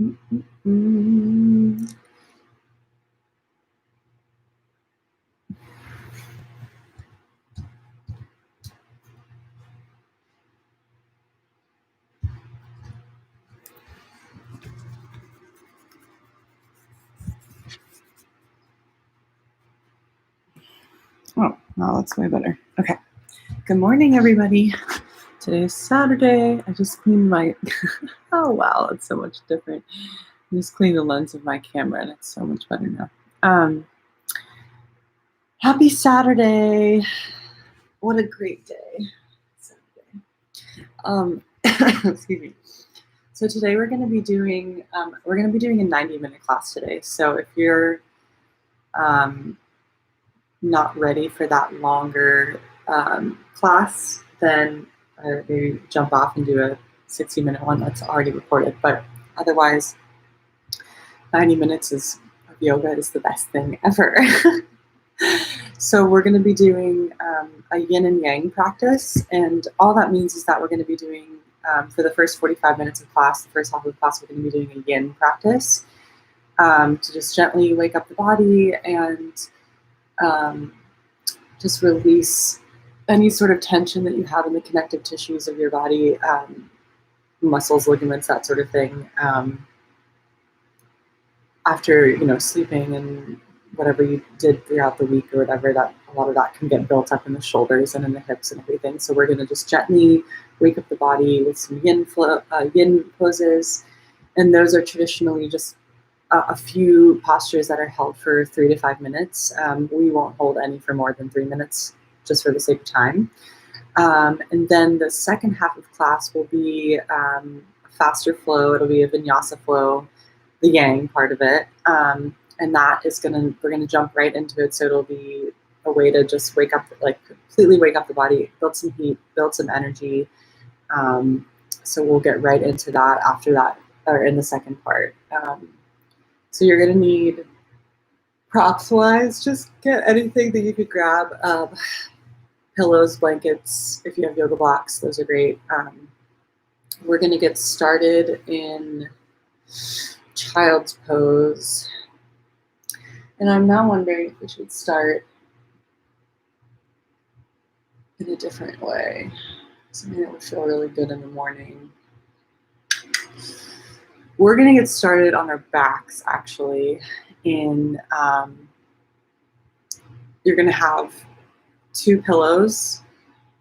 Mm. Oh, well, that's way better. Okay. Good morning, everybody. Today is Saturday. I just cleaned my, oh wow, it's so much different. I just cleaned the lens of my camera and it's so much better now. Happy Saturday. What a great day. Excuse me. So today we're going to be doing a 90-minute class today. So if you're not ready for that longer class, then maybe jump off and do a 60-minute one that's already recorded. But otherwise, 90 minutes of yoga is the best thing ever. So we're going to be doing a yin and yang practice, and all that means is that we're going to be doing, for the first 45 minutes of class, the first half of the class, we're going to be doing a yin practice to just gently wake up the body and just release any sort of tension that you have in the connective tissues of your body, muscles, ligaments, that sort of thing. After sleeping and whatever you did throughout the week or whatever, that a lot of that can get built up in the shoulders and in the hips and everything. So we're going to just gently wake up the body with some yin poses, and those are traditionally just a few postures that are held for 3 to 5 minutes. We won't hold any for more than 3 minutes, just for the sake of time. And then the second half of class will be a faster flow. It'll be a vinyasa flow, the yang part of it. And that is we're gonna jump right into it. So it'll be a way to just wake up, like completely wake up the body, build some heat, build some energy. So we'll get right into that after that, or in the second part. So you're gonna need, props wise, just get anything that you could grab. Pillows, blankets, if you have yoga blocks, those are great. We're gonna get started in child's pose. And I'm now wondering if we should start in a different way. Something that would feel really good in the morning. We're going to get started on our backs, actually. You're going to have 2 pillows.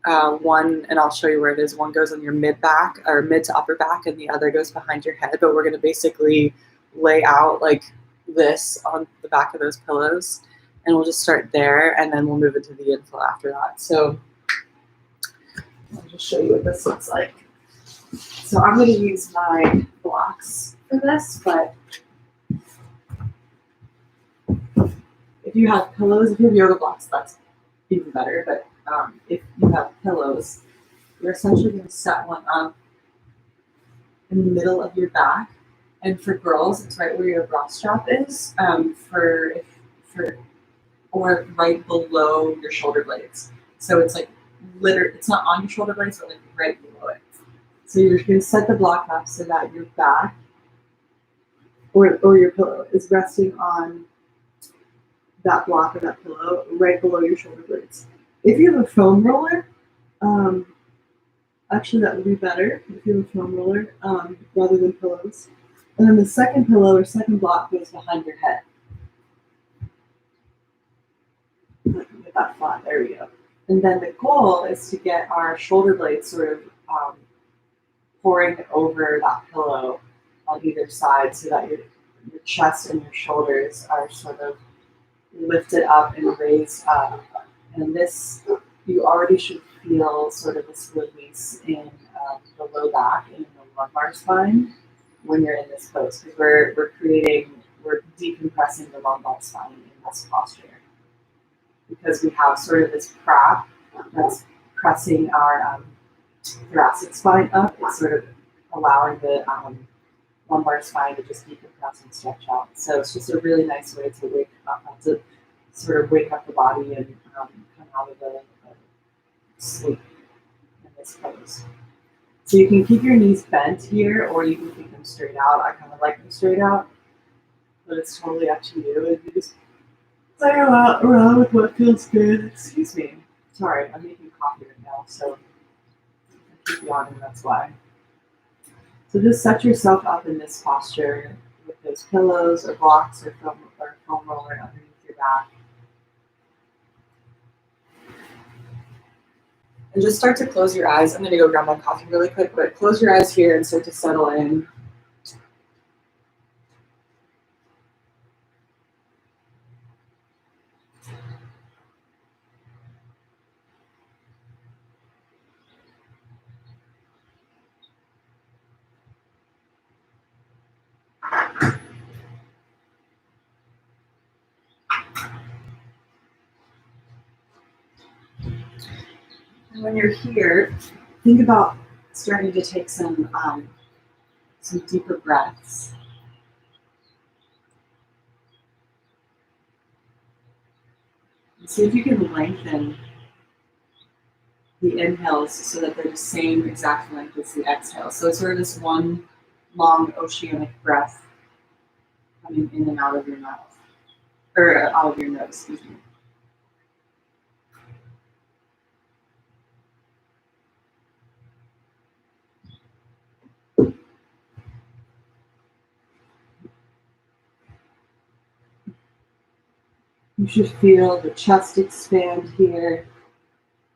One, and I'll show you where it is. One goes on your mid back, or mid to upper back, and the other goes behind your head. But we're going to basically lay out like this on the back of those pillows, and we'll just start there, and then we'll move into the yin flow after that. So I'll just show you what this looks like. So I'm going to use my blocks for this, but if you have pillows, if you have yoga blocks, that's even better. But if you have pillows, you're essentially going to set one up in the middle of your back. And for girls, it's right where your bra strap is, or right below your shoulder blades. So it's like it's not on your shoulder blades, but like right below it. So you're going to set the block up so that your back or your pillow is resting on that block or that pillow right below your shoulder blades. If you have a foam roller, actually that would be better if you have a foam roller rather than pillows. And then the second pillow or second block goes behind your head. Get that flat, there we go. And then the goal is to get our shoulder blades sort of pouring over that pillow on either side so that your chest and your shoulders are sort of lifted up and raised up. And this, you already should feel sort of this release in the low back and in the lumbar spine when you're in this pose, because we're decompressing the lumbar spine in this posture, because we have sort of this prop that's pressing our thoracic spine up. It's sort of allowing the lumbar spine to just decompress and stretch out. So it's just a really nice way to wake up the body and come out of the sleep in this pose. So you can keep your knees bent here, or you can keep them straight out. I kind of like them straight out, but it's totally up to you. And you just play around with what feels good. Excuse me. Sorry, I'm making coffee right now, so I keep yawning, that's why. So just set yourself up in this posture with those pillows or blocks or foam roller underneath your back. And just start to close your eyes. I'm going to go grab my coffee really quick, but close your eyes here and start to settle in. And when you're here, think about starting to take some deeper breaths. And see if you can lengthen the inhales so that they're the same exact length as the exhale. So it's sort of this one long oceanic breath coming in and out of your mouth, or out of your nose, excuse me. You should feel the chest expand here.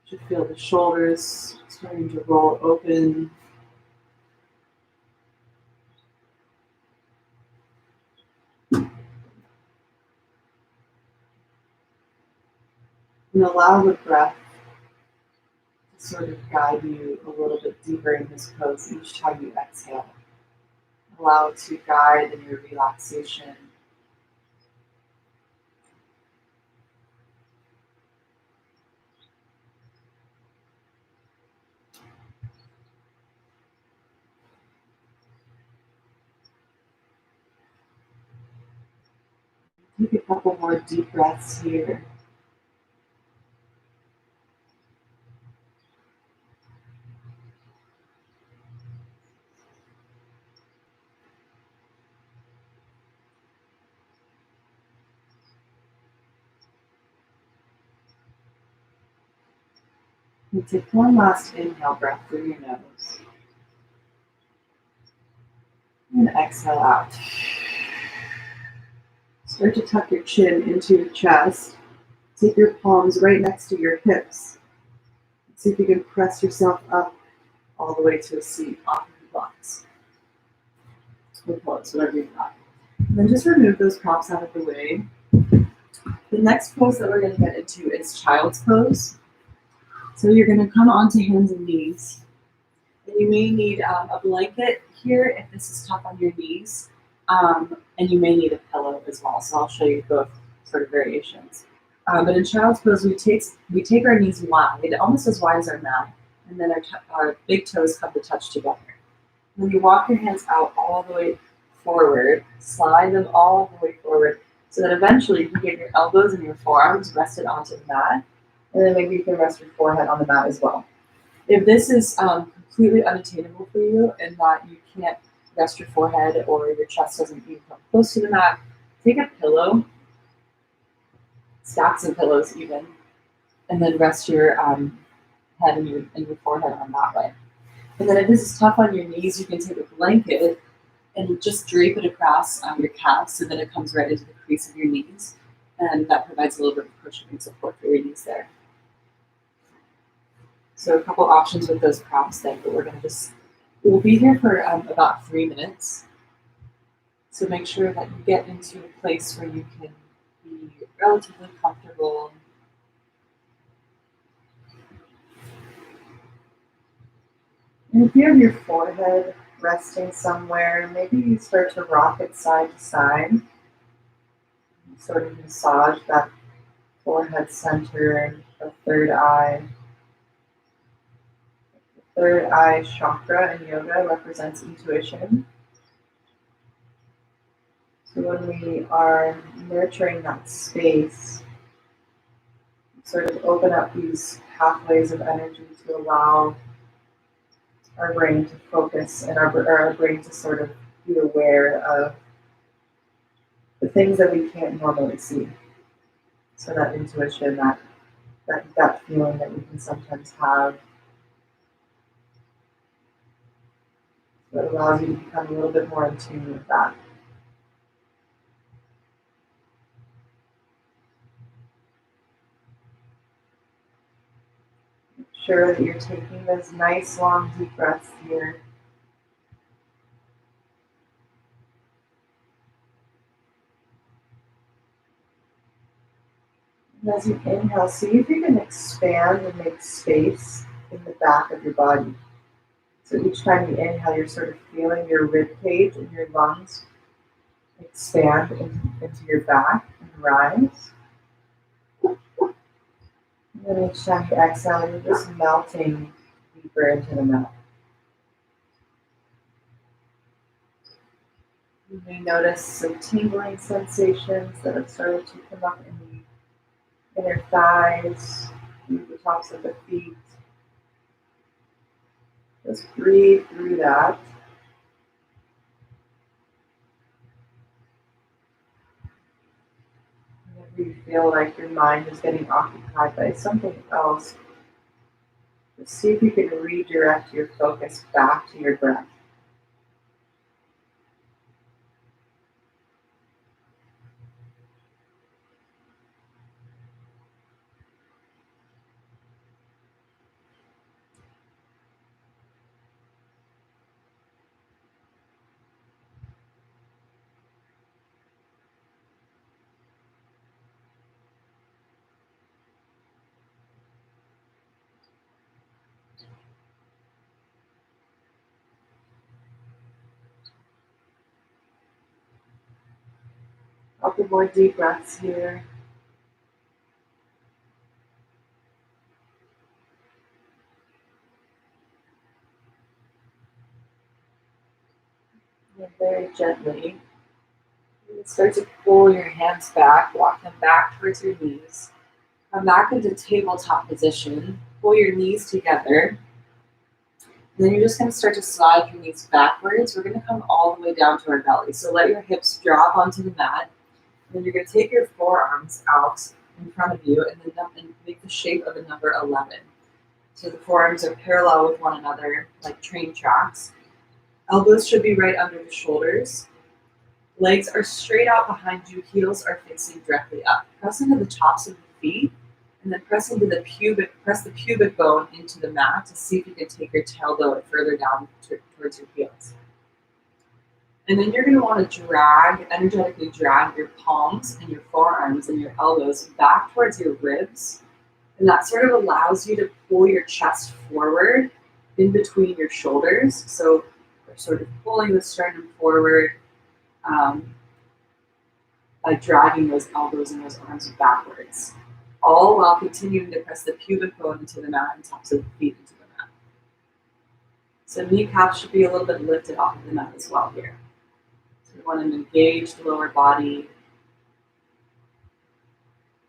You should feel the shoulders starting to roll open. And allow the breath to sort of guide you a little bit deeper in this pose each time you exhale. Allow it to guide in your relaxation. Take a couple more deep breaths here. And take one last inhale breath through your nose. And exhale out. Start to tuck your chin into your chest. Take your palms right next to your hips. See if you can press yourself up all the way to a seat off of the blocks. Or pillows, whatever you've got. And then just remove those props out of the way. The next pose that we're going to get into is child's pose. So you're going to come onto hands and knees. And you may need a blanket here if this is tough on your knees. And you may need a pillow as well. So I'll show you both sort of variations. But in child's pose, we take our knees wide, almost as wide as our mat, and then our big toes come to touch together. When you walk your hands out all the way forward, slide them all the way forward, so that eventually you can get your elbows and your forearms rested onto the mat, and then maybe you can rest your forehead on the mat as well. If this is completely unattainable for you and that you can't rest your forehead or your chest doesn't even come close to the mat, take a pillow, stack some pillows even, and then rest your head and your forehead on that way. And then if this is tough on your knees, you can take a blanket and just drape it across your calves so that it comes right into the crease of your knees. And that provides a little bit of cushioning support for your knees there. So a couple options with those props then, but we'll be here for about 3 minutes. So make sure that you get into a place where you can be relatively comfortable. And if you have your forehead resting somewhere, maybe you start to rock it side to side. Sort of massage that forehead center, the third eye. The third eye chakra in yoga represents intuition. So when we are nurturing that space, sort of open up these pathways of energy to allow our brain to focus and our brain to sort of be aware of the things that we can't normally see. So that intuition, that gut feeling that we can sometimes have, that allows you to become a little bit more in tune with that. Make sure that you're taking those nice long deep breaths here. And as you inhale, see if you can expand and make space in the back of your body. So each time you inhale, you're sort of feeling your rib cage and your lungs expand into your back and rise. And then each time you exhale, you're just melting deeper into the mat. You may notice some tingling sensations that have started to come up in the inner thighs, through the tops of the feet. Just breathe through that. Whenever you feel like your mind is getting occupied by something else, just see if you can redirect your focus back to your breath. A couple more deep breaths here. And very gently, you start to pull your hands back, walk them back towards your knees. Come back into tabletop position. Pull your knees together. And then you're just going to start to slide your knees backwards. We're going to come all the way down to our belly. So let your hips drop onto the mat. And then you're going to take your forearms out in front of you and then make the shape of a number 11. So the forearms are parallel with one another, like train tracks. Elbows should be right under the shoulders. Legs are straight out behind you. Heels are facing directly up. Press into the tops of the feet, and then press the pubic bone into the mat to see if you can take your tailbone further down towards your heels. And then you're going to want to energetically drag your palms and your forearms and your elbows back towards your ribs. And that sort of allows you to pull your chest forward in between your shoulders. So we're sort of pulling the sternum forward by dragging those elbows and those arms backwards, all while continuing to press the pubic bone into the mat and tops of the feet into the mat. So kneecaps should be a little bit lifted off of the mat as well here. So you want to engage the lower body.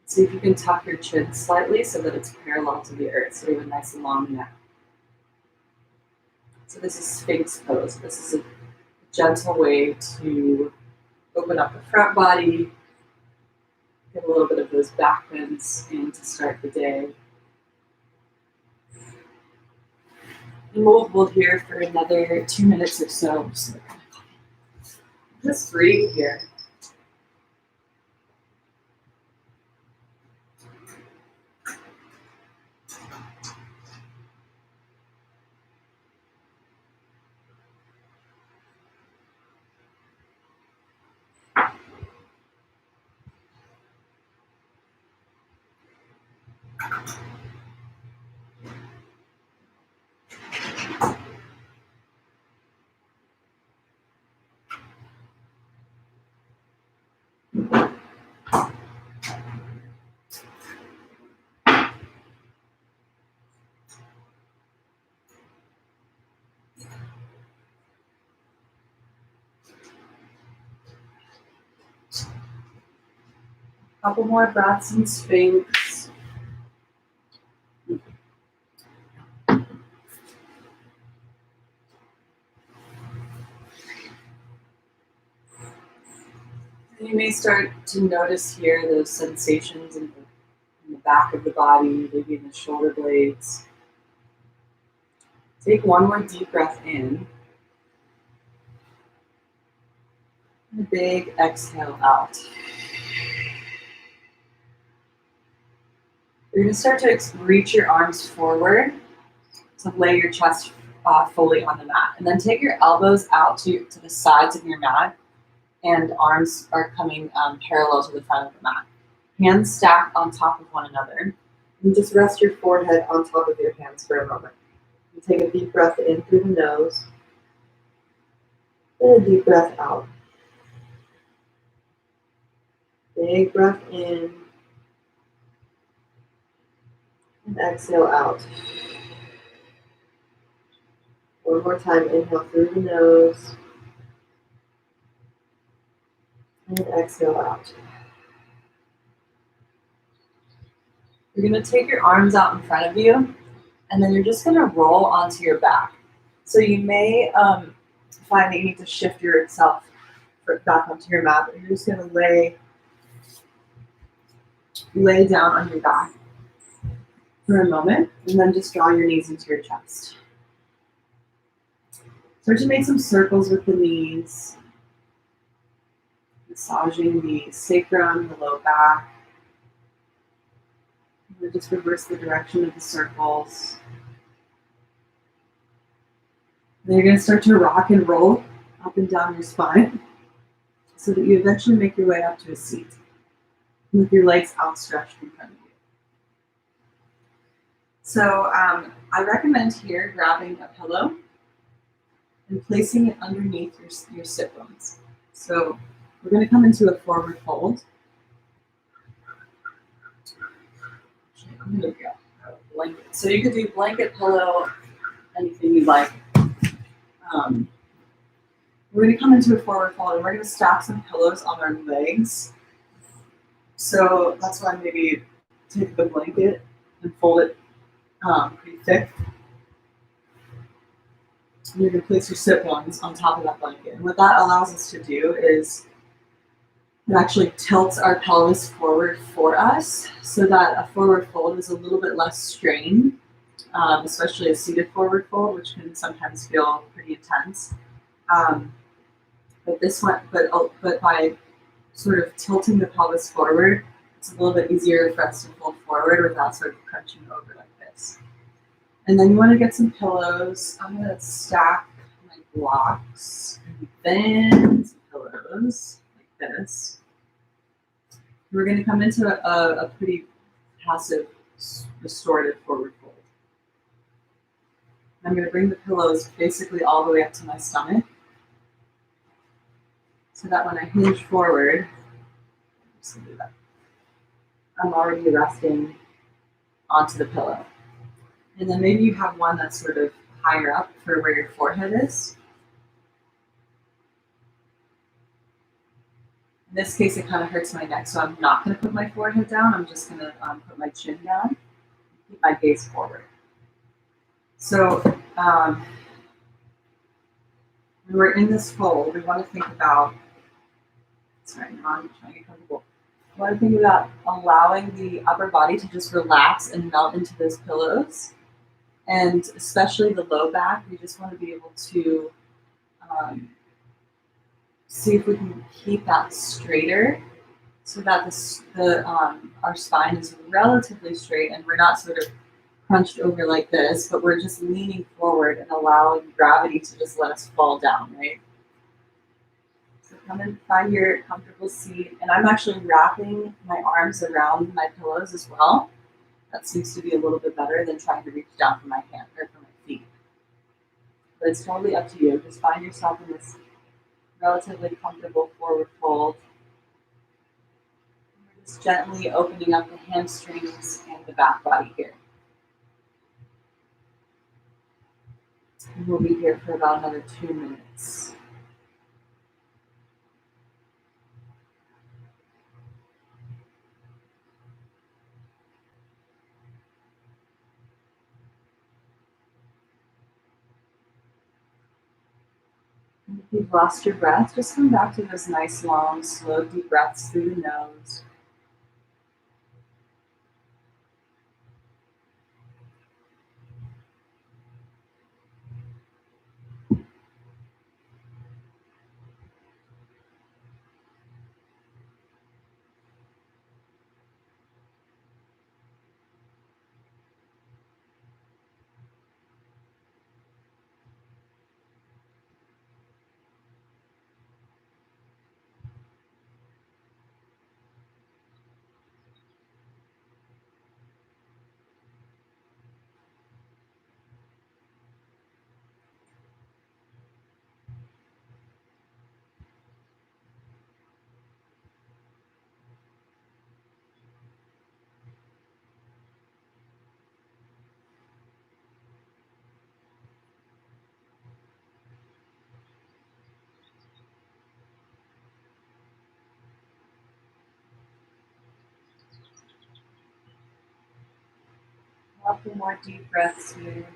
See if you can tuck your chin slightly so that it's parallel to the earth, so you have a nice long neck. So this is Sphinx pose. This is a gentle way to open up the front body, get a little bit of those back bends in to start the day. And we'll hold here for another 2 minutes or so. Just breathe here. Couple more breaths in Sphinx. You may start to notice here those sensations in the back of the body, maybe in the shoulder blades. Take one more deep breath in. And a big exhale out. You're going to start to reach your arms forward to lay your chest fully on the mat. And then take your elbows out to the sides of your mat, and arms are coming parallel to the front of the mat. Hands stacked on top of one another. And just rest your forehead on top of your hands for a moment. You take a deep breath in through the nose, and a deep breath out. Big breath in, and exhale out. One more time, inhale through the nose, and exhale out. You're going to take your arms out in front of you, and then you're just going to roll onto your back. So you may find that you need to shift yourself back onto your mat, but you're just going to lay down on your back for a moment, and then just draw your knees into your chest. Start to make some circles with the knees, massaging the sacrum, the low back. And then just reverse the direction of the circles. Then you're going to start to rock and roll up and down your spine so that you eventually make your way up to a seat with your legs outstretched in front of you. So I recommend here grabbing a pillow and placing it underneath your sit bones. So we're going to come into a forward fold. There we go. Blanket. So you could do blanket, pillow, anything you like. We're going to come into a forward fold, and we're going to stack some pillows on our legs. So that's why maybe take the blanket and fold it pretty thick. And you're going to place your sit bones on top of that blanket. And what that allows us to do is it actually tilts our pelvis forward for us, so that a forward fold is a little bit less strain, especially a seated forward fold, which can sometimes feel pretty intense. But this one, but by sort of tilting the pelvis forward, it's a little bit easier for us to fold forward without sort of crunching over like this. And then you want to get some pillows. I'm going to stack my blocks and then some pillows like this. We're going to come into a pretty passive restorative forward fold. I'm going to bring the pillows basically all the way up to my stomach, so that when I hinge forward, I'm already resting onto the pillow. And then maybe you have one that's sort of higher up for where your forehead is. In this case, it kind of hurts my neck, so I'm not going to put my forehead down. I'm just going to put my chin down, keep my gaze forward. So when we're in this fold, we want to think about, sorry, now I'm trying to get comfortable. I want to think about allowing the upper body to just relax and melt into those pillows. And especially the low back, we just want to be able to see if we can keep that straighter, so that our spine is relatively straight and we're not sort of crunched over like this, but we're just leaning forward and allowing gravity to just let us fall down, right? So come and find your comfortable seat. And I'm actually wrapping my arms around my pillows as well. That seems to be a little bit better than trying to reach down for my hand or for my feet. But it's totally up to you. Just find yourself in this relatively comfortable forward fold. And we're just gently opening up the hamstrings and the back body here. And we'll be here for about another 2 minutes. If you've lost your breath, just come back to those nice, long, slow, deep breaths through the nose. A couple more deep breaths here.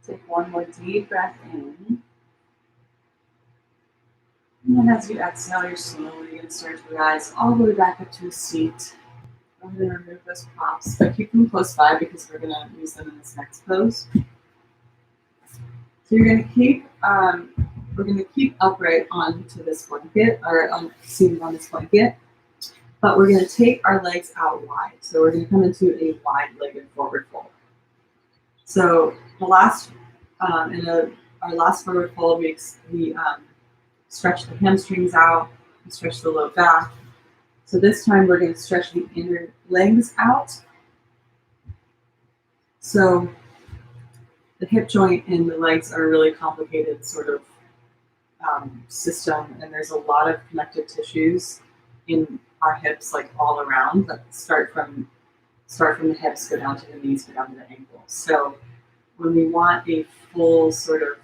Take one more deep breath in. And then as you exhale, you're slowly going to start to rise all the way back up to a seat. I'm going to remove those props, but keep them close by because we're going to use them in this next pose. So you're going to we're going to keep upright onto this blanket, or seated on this blanket, but we're going to take our legs out wide. So we're going to come into a wide-legged forward fold. So the last, our last forward fold, we stretch the hamstrings out, we stretch the low back. So this time we're going to stretch the inner legs out. So the hip joint and the legs are a really complicated sort of system, and there's a lot of connective tissues in our hips, like all around, that start from the hips, go down to the knees, go down to the ankles. So when we want a full sort of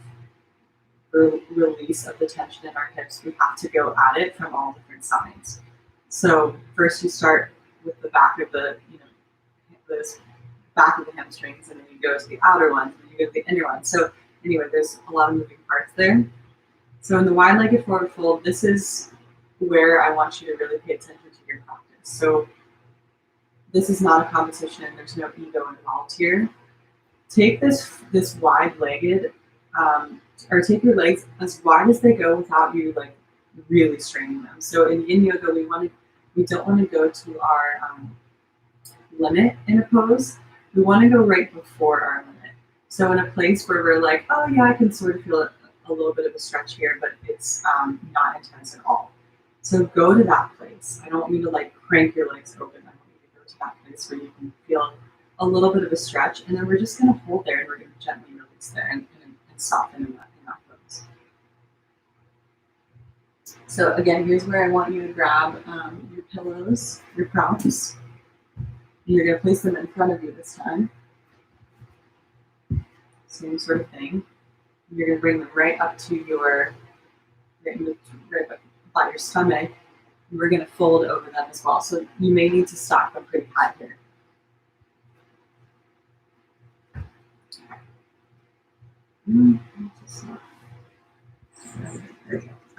release of the tension in our hips, we have to go at it from all different sides. So first you start with the back of this back of the hamstrings, and then you go to the outer ones, and then you go to the inner ones. So anyway, there's a lot of moving parts there. So in the wide-legged forward fold, this is where I want you to really pay attention to your practice. So this is not a competition, and there's no ego involved here. Take this wide-legged, or take your legs as wide as they go without you like really straining them. So in yin yoga, we don't want to go to our limit in a pose. We want to go right before our limit. So in a place where we're like, oh yeah, I can sort of feel a little bit of a stretch here, but it's not intense at all. So go to that place. I don't want you to like crank your legs open. I want you to go to that place where you can feel a little bit of a stretch, and then we're just going to hold there, and we're going to gently release there and soften in that pose. So again, here's where I want you to grab your pillows, your props. You're going to place them in front of you this time. Same sort of thing. You're going to bring them right up to right up by your stomach. And we're going to fold over them as well. So you may need to stop them pretty high here.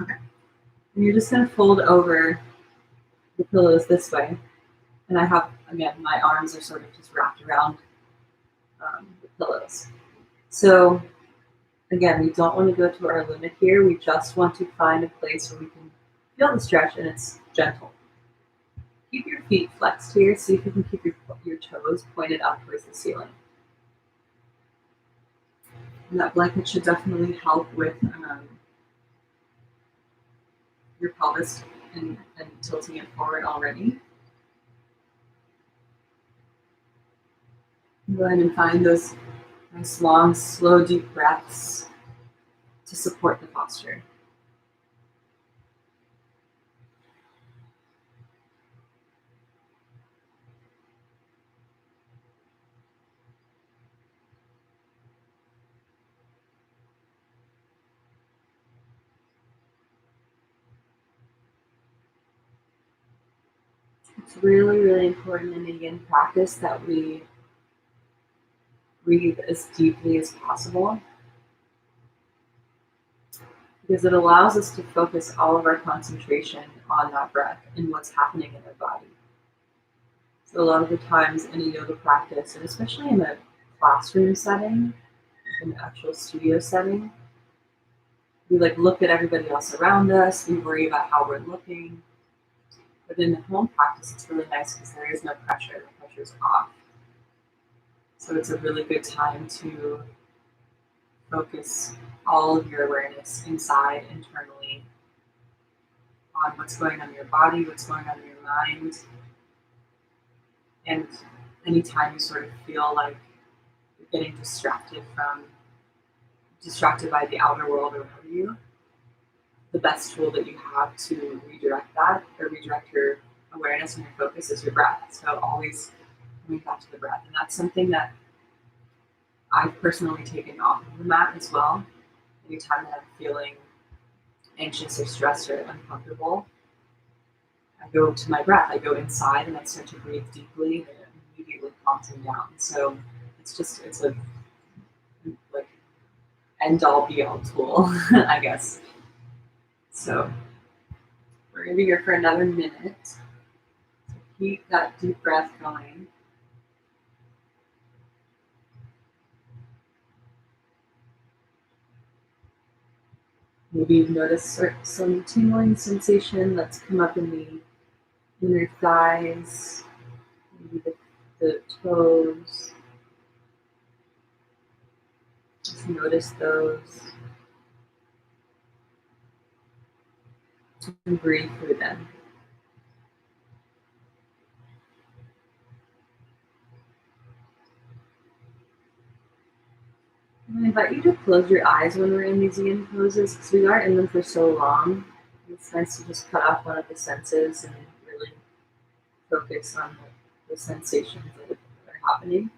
Okay. And you're just going to fold over the pillows this way. And I have, again, my arms are sort of just wrapped around the pillows. So again, we don't want to go to our limit here. We just want to find a place where we can feel the stretch and it's gentle. Keep your feet flexed here. See if you can keep your toes pointed up towards the ceiling. And that blanket should definitely help with your pelvis and tilting it forward already. Go ahead and find those nice, long, slow, deep breaths to support the posture. It's really, really important in the yin practice that we breathe as deeply as possible because it allows us to focus all of our concentration on that breath and what's happening in our body. So a lot of the times in a yoga practice, and especially in a classroom setting, in an actual studio setting, we like look at everybody else around us, we worry about how we're looking. But in the home practice, it's really nice because there is no pressure. The pressure's off. So it's a really good time to focus all of your awareness inside, internally, on what's going on in your body, what's going on in your mind. And anytime you sort of feel like you're getting distracted by the outer world around you, the best tool that you have to redirect that or redirect your awareness and your focus is your breath. So always coming back to the breath. And that's something that I've personally taken off of the mat as well. Anytime that I'm feeling anxious or stressed or uncomfortable, I go to my breath. I go inside and I start to breathe deeply and it immediately calms me down. So it's a like end all be all tool, I guess. So we're gonna be here for another minute. So keep that deep breath going. Maybe you've noticed some tingling sensation that's come up in the inner thighs, maybe the toes. Just notice those and breathe through them. And I invite you to close your eyes when we're in these yin poses because we are in them for so long. It's nice to just cut off one of the senses and really focus on the sensations that are happening.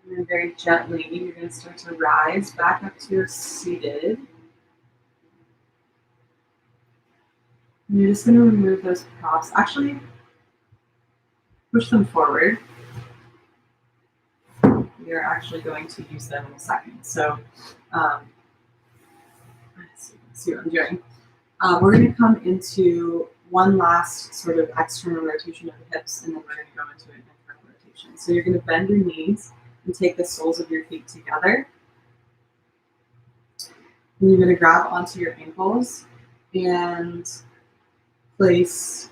And then very gently, you're going to start to rise back up to your seated. And you're just going to remove those props. Actually, push them forward. You're actually going to use them in a second. So, let's see what I'm doing. We're going to come into one last sort of external rotation of the hips, and then we're going to go into an internal rotation. So you're going to bend your knees and take the soles of your feet together. And you're going to grab onto your ankles and place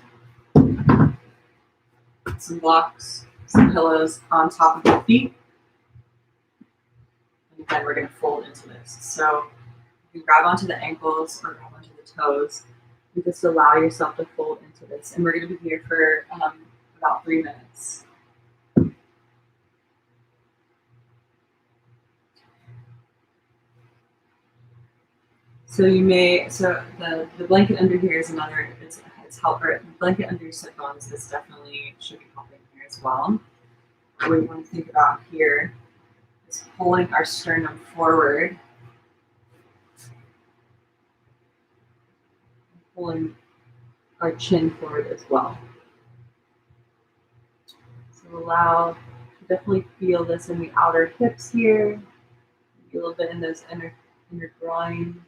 some blocks, some pillows on top of your feet. And then we're going to fold into this. So you can grab onto the ankles or grab onto the toes and just allow yourself to fold into this. And we're going to be here for about 3 minutes. So the blanket under here is another, it's helper. The blanket under your sit bones is definitely should be helping here as well. What we want to think about here is pulling our sternum forward, pulling our chin forward as well. So allow to definitely feel this in the outer hips here, maybe a little bit in those inner groin.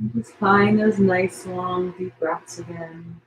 And just find those nice long deep breaths again.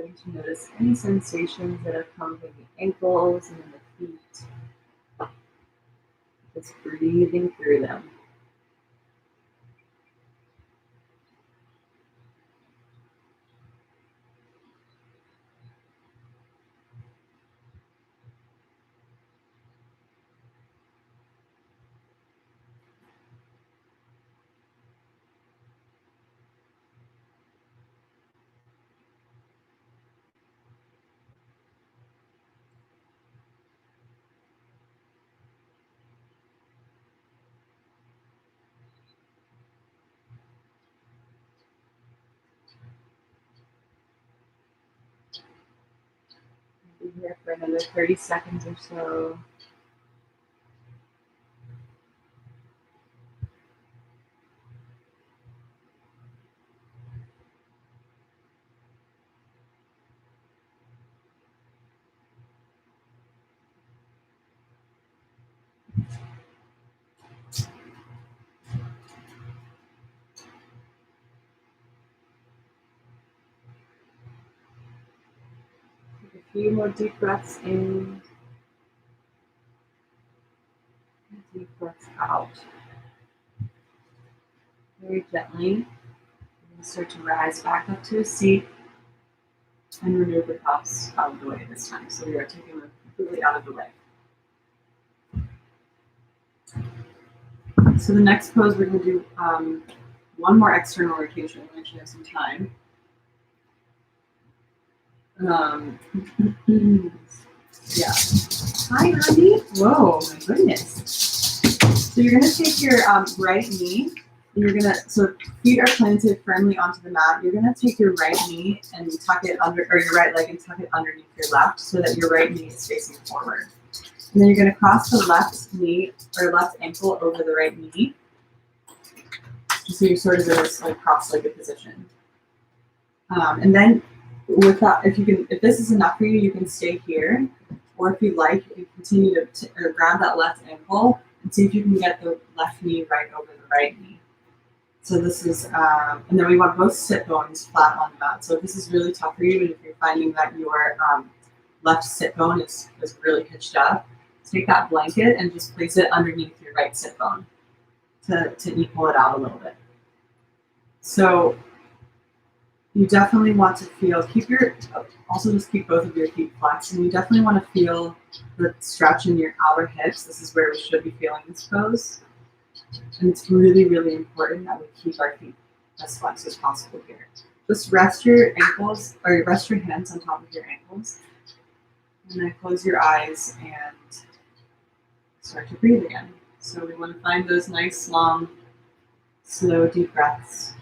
starting to notice any sensations that are coming in the ankles and in the feet. Just breathing through them. Be here for another 30 seconds or so. Take a few more deep breaths in, and deep breaths out. Very gently, you're going to start to rise back up to a seat and remove the cups out of the way this time. So we are taking them completely out of the way. So the next pose, we're going to do one more external rotation. We actually have some time. Yeah. Hi, honey. Whoa, my goodness. So you're going to take your right knee, and you're going to, so feet are planted firmly onto the mat. You're going to take your right knee and tuck it under, or your right leg and tuck it underneath your left so that your right knee is facing forward. And then you're going to cross the left knee or left ankle over the right knee. So you're sort of in this like cross-legged position. And then with that, if this is enough for you, you can stay here. Or if you like, you can continue to grab that left ankle and see if you can get the left knee right over the right knee. So this is, and then we want both sit bones flat on the mat. So if this is really tough for you, and if you're finding that your left sit bone is really hitched up, take that blanket and just place it underneath your right sit bone to equal it out a little bit. So you definitely want to feel, also just keep both of your feet flexed, and you definitely want to feel the stretch in your outer hips. This is where we should be feeling this pose. And it's really, really important that we keep our feet as flexed as possible here. Just rest your ankles, or rest your hands on top of your ankles. And then close your eyes and start to breathe again. So we want to find those nice, long, slow, deep breaths.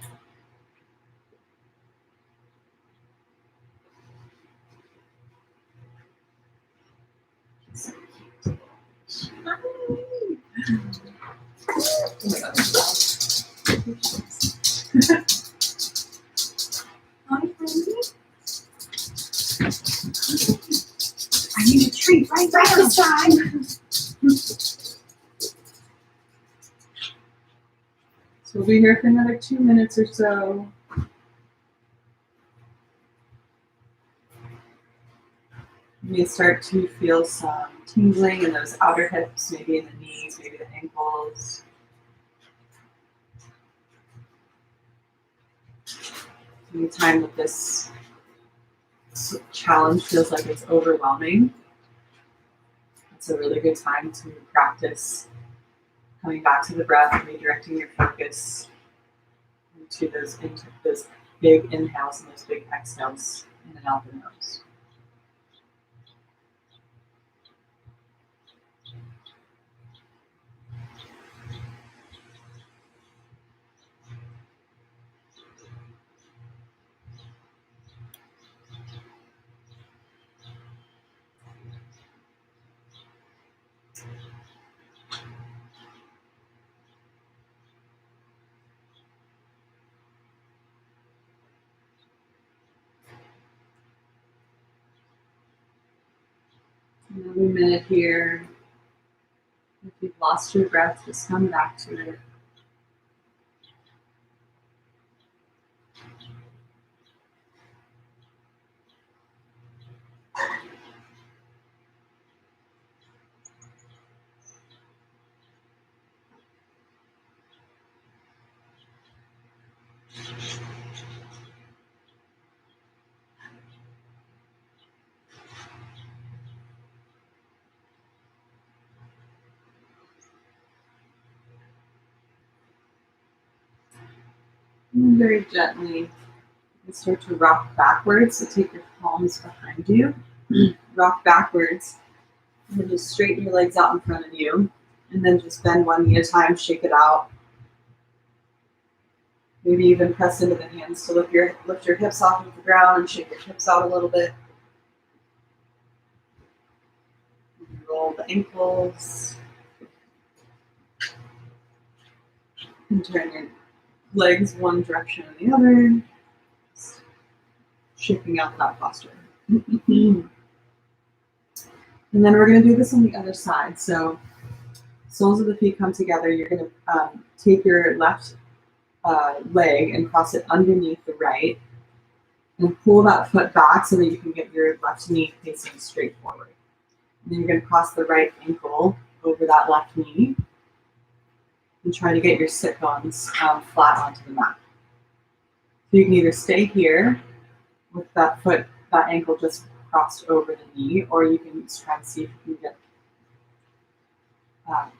So cute. Hi. Hi, Wendy. I need a treat right this time. So we'll be here for another 2 minutes or so. You may start to feel some tingling in those outer hips, maybe in the knees, maybe the ankles. Anytime that this challenge feels like it's overwhelming, it's a really good time to practice coming back to the breath and redirecting your focus into those big inhales and those big exhales in and out the nose. Another minute here. If you've lost your breath, just come back to it. And very gently, you start to rock backwards. So take your palms behind you, rock backwards, and then just straighten your legs out in front of you. And then just bend one knee at a time, shake it out. Maybe even press into the hands to lift your hips off of the ground and shake your hips out a little bit. Roll the ankles. And turn your legs one direction or the other. Shaking out that posture. And then we're going to do this on the other side. So soles of the feet come together. You're going to take your left leg and cross it underneath the right, and pull that foot back so that you can get your left knee facing straight forward. And then you're going to cross the right ankle over that left knee and try to get your sit bones flat onto the mat. So you can either stay here with that ankle just crossed over the knee, or you can just try and see if you can get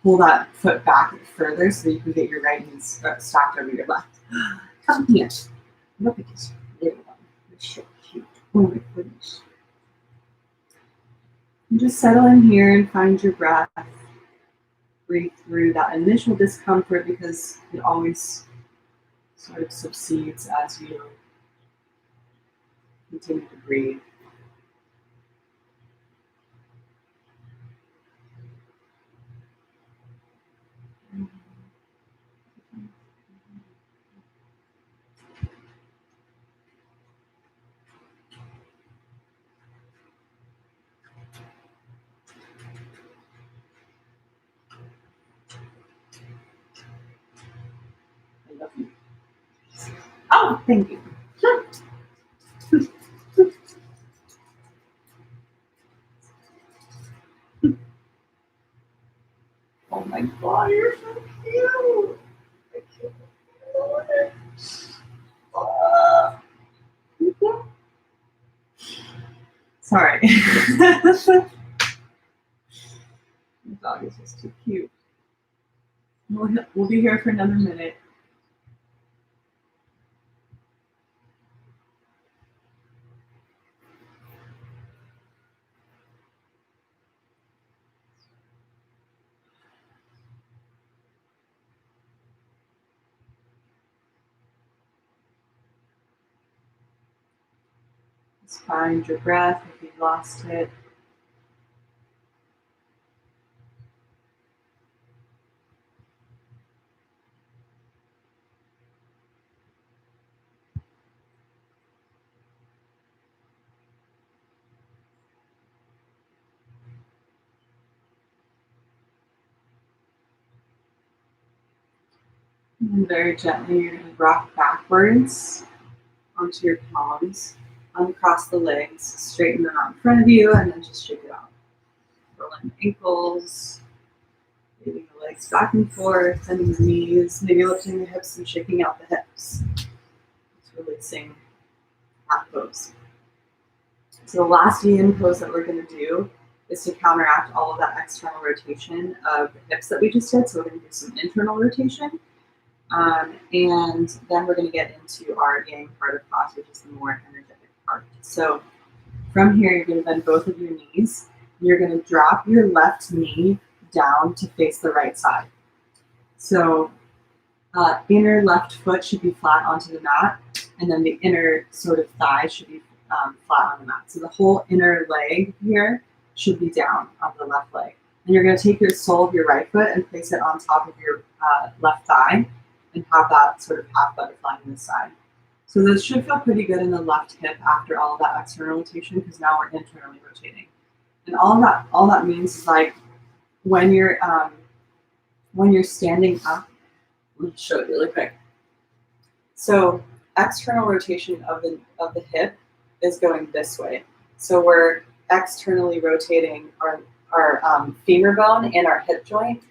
pull that foot back further so that you can get your right knee stacked over your left. Come here. Look at this little one. It's so cute. Oh my goodness. And just settle in here and find your breath. Breathe through that initial discomfort, because it always sort of subsides as you continue to breathe. I love you. Oh, thank you. Oh my God, you're so cute. I can't believe it. Oh. Sorry. The dog is just too cute. We'll be here for another minute. Just find your breath if you've lost it. And very gently, you're going to rock backwards onto your palms, uncross the legs, straighten them out in front of you, and then just shake it out. Rolling the ankles, moving the legs back and forth, bending the knees, maybe lifting the hips and shaking out the hips. Just releasing that pose. So the last yin pose that we're going to do is to counteract all of that external rotation of the hips that we just did. So we're going to do some internal rotation. And then we're going to get into our yang part of class, which is the more energetic part. So from here, you're going to bend both of your knees. You're going to drop your left knee down to face the right side. So inner left foot should be flat onto the mat, and then the inner sort of thigh should be flat on the mat. So the whole inner leg here should be down on the left leg. And you're going to take your sole of your right foot and place it on top of your left thigh, and have that sort of half butterfly on this side. So this should feel pretty good in the left hip after all of that external rotation, because now we're internally rotating. And all that means is, like, when you're standing up, let me show it really quick. So external rotation of the hip is going this way. So we're externally rotating our femur bone and our hip joint.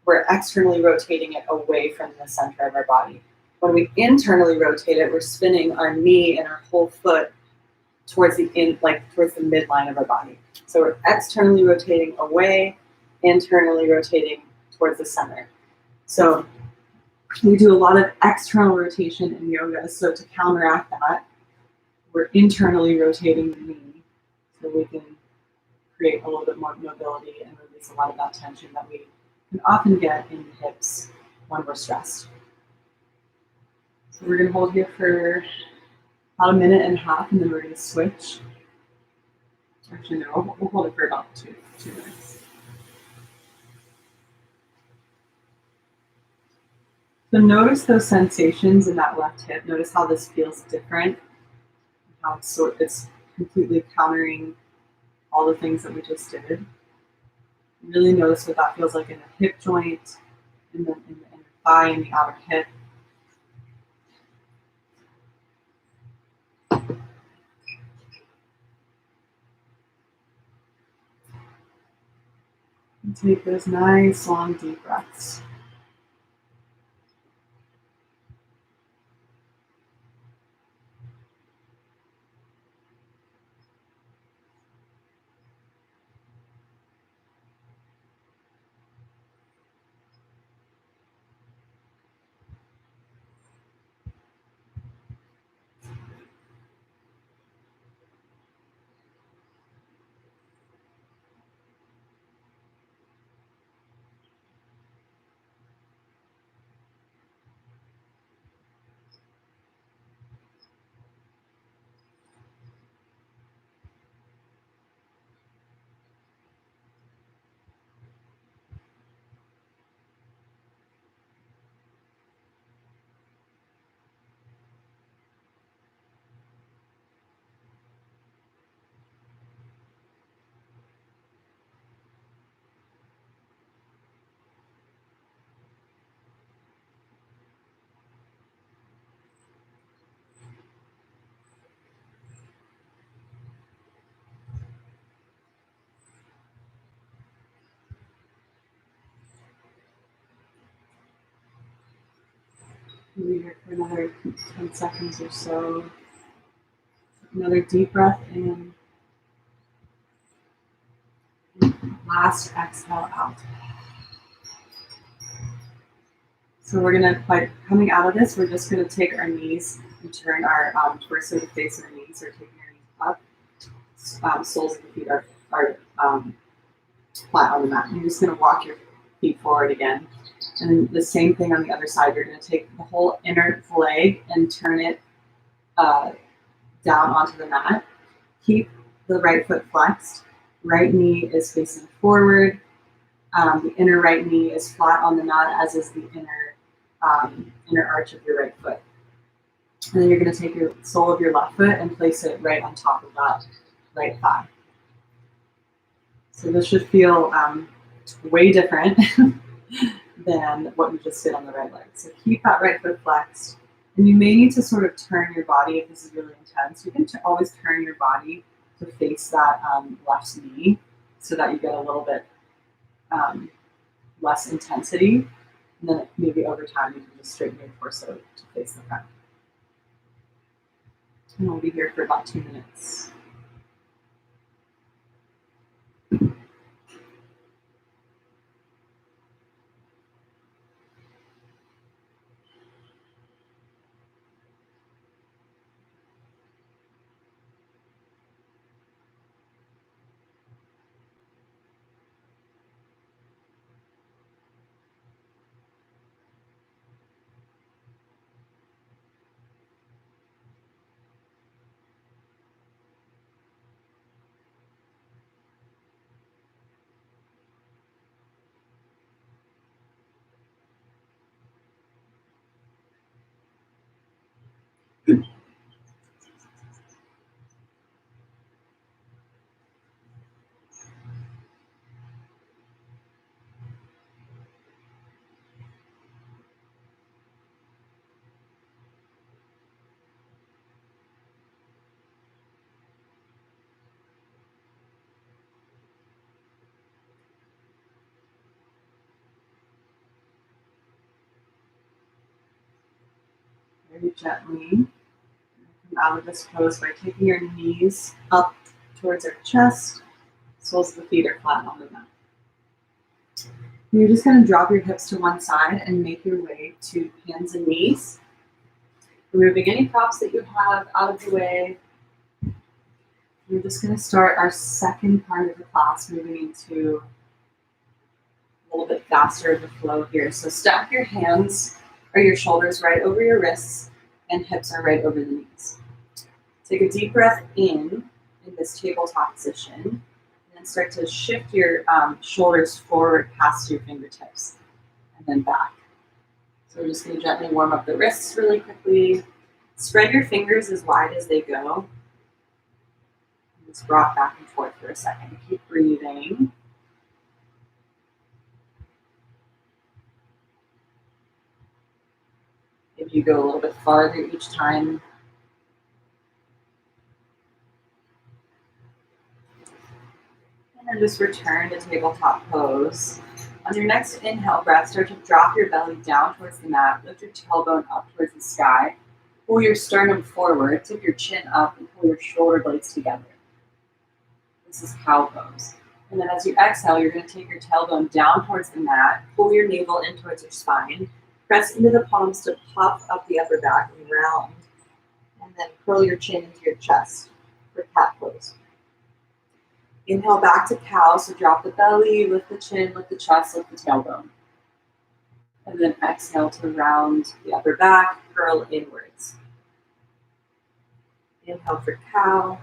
We're externally rotating it away from the center of our body. When we internally rotate it, we're spinning our knee and our whole foot towards towards the midline of our body. So we're externally rotating away, internally rotating towards the center. So we do a lot of external rotation in yoga. So to counteract that, we're internally rotating the knee so we can create a little bit more mobility and release a lot of that tension that we can often get in the hips when we're stressed. So we're going to hold here for about 1.5 minutes, and then we're going to switch. Actually, no, we'll hold it for about two minutes. So notice those sensations in that left hip. Notice how this feels different, how it's completely countering all the things that we just did. Really notice what that feels like in the hip joint, in the inner thigh, and the outer hip. And take those nice, long, deep breaths. We'll be here for another 10 seconds or so. Another deep breath in. Last exhale out. So we're gonna, by coming out of this, we're just gonna take our knees and turn our torso to face our knees, or taking our knees up. Soles of the feet are flat on the mat. You're just gonna walk your feet forward again. And then the same thing on the other side. You're gonna take the whole inner leg and turn it down onto the mat. Keep the right foot flexed. Right knee is facing forward. The inner right knee is flat on the mat, as is the inner arch of your right foot. And then you're going to take your sole of your left foot and place it right on top of that right thigh. So this should feel way different than what you just did on the right leg. So keep that right foot flexed. And you may need to sort of turn your body if this is really intense. You can always turn your body to face that left knee so that you get a little bit less intensity. And then maybe over time you can just straighten your torso to face the front. And we'll be here for about 2 minutes. Very gently come out of this pose by taking your knees up towards our chest. Soles of the feet are flat on the mat. You're just going to drop your hips to one side and make your way to hands and knees. Removing any props that you have out of the way. We're just going to start our second part of the class, moving into a little bit faster of the flow here. So stack your hands or your shoulders right over your wrists and hips are right over the knees. Take a deep breath in this tabletop position, and then start to shift your shoulders forward past your fingertips and then back. So we're just going to gently warm up the wrists really quickly. Spread your fingers as wide as they go. Just rock back and forth for a second. Keep breathing. If you go a little bit farther each time. And then just return to tabletop pose. On your next inhale breath, start to drop your belly down towards the mat. Lift your tailbone up towards the sky. Pull your sternum forward. Tip your chin up and pull your shoulder blades together. This is cow pose. And then as you exhale, you're going to take your tailbone down towards the mat. Pull your navel in towards your spine. Press into the palms to puff up the upper back and round. And then curl your chin into your chest for cat pose. Inhale back to cow, so drop the belly, lift the chin, lift the chest, lift the tailbone. And then exhale to round the upper back, curl inwards. Inhale for cow.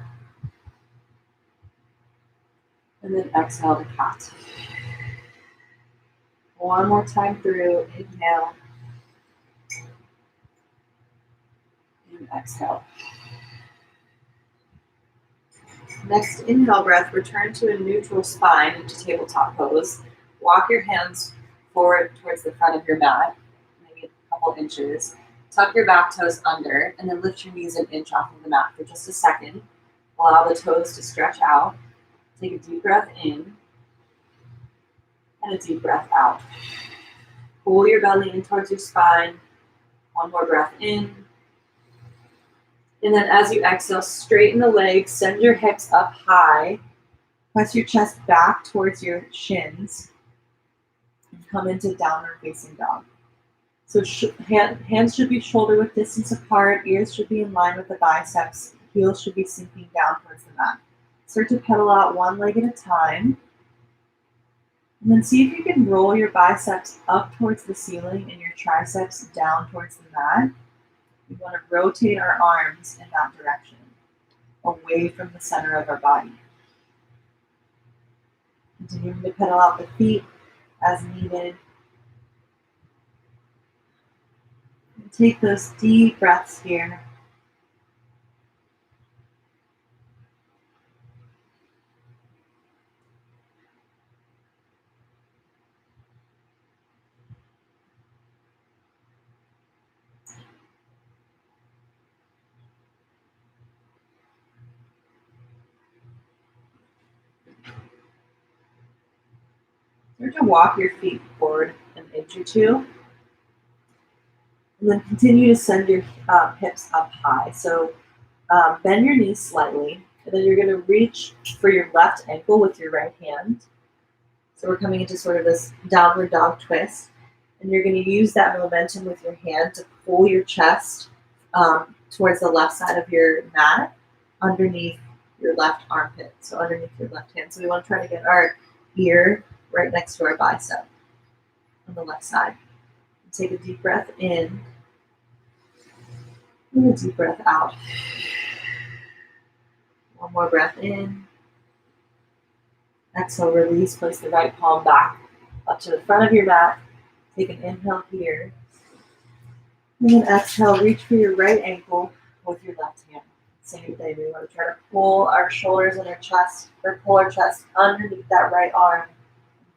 And then exhale to cat. One more time through, inhale. And exhale. Next inhale breath, return to a neutral spine into tabletop pose. Walk your hands forward towards the front of your mat, maybe a couple inches. Tuck your back toes under, and then lift your knees an inch off of the mat for just a second. Allow the toes to stretch out. Take a deep breath in, and a deep breath out. Pull your belly in towards your spine. One more breath in. And then as you exhale, straighten the legs, send your hips up high. Press your chest back towards your shins. And come into downward facing dog. So hands should be shoulder width distance apart. Ears should be in line with the biceps. Heels should be sinking down towards the mat. Start to pedal out one leg at a time. And then see if you can roll your biceps up towards the ceiling and your triceps down towards the mat. We want to rotate our arms in that direction, away from the center of our body. Continuing to pedal out the feet as needed. And take those deep breaths here. Start to walk your feet forward an inch or two. And then continue to send your hips up high. So bend your knees slightly. And then you're going to reach for your left ankle with your right hand. So we're coming into sort of this downward dog twist. And you're going to use that momentum with your hand to pull your chest towards the left side of your mat underneath your left armpit. So underneath your left hand. So we want to try to get our ear right next to our bicep on the left side. Take a deep breath in and a deep breath out. One more breath in. Exhale, release. Place the right palm back up to the front of your mat. Take an inhale here. And then exhale, reach for your right ankle with your left hand. Same thing. We want to try to pull our shoulders and our chest, or pull our chest underneath that right arm.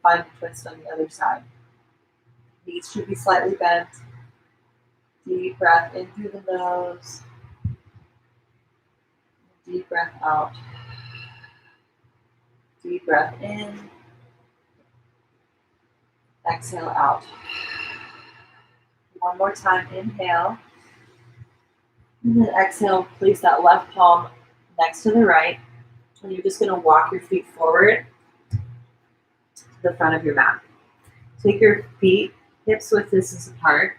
Find a twist on the other side. Knees should be slightly bent. Deep breath in through the nose. Deep breath out. Deep breath in. Exhale out. One more time, inhale. And then exhale, place that left palm next to the right. And you're just going to walk your feet forward to the front of your mat. Take your feet hips width distance apart.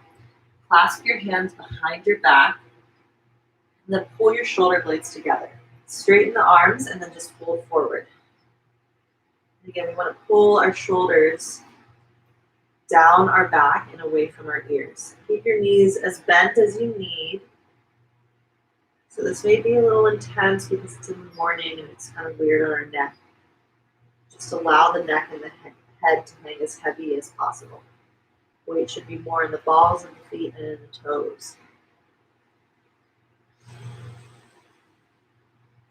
Clasp your hands behind your back. And then pull your shoulder blades together. Straighten the arms and then just fold forward. And again, we want to pull our shoulders down our back and away from our ears. Keep your knees as bent as you need. So this may be a little intense because it's in the morning and it's kind of weird on our neck. Just allow the neck and the head to hang as heavy as possible. Weight should be more in the balls of the feet and in the toes.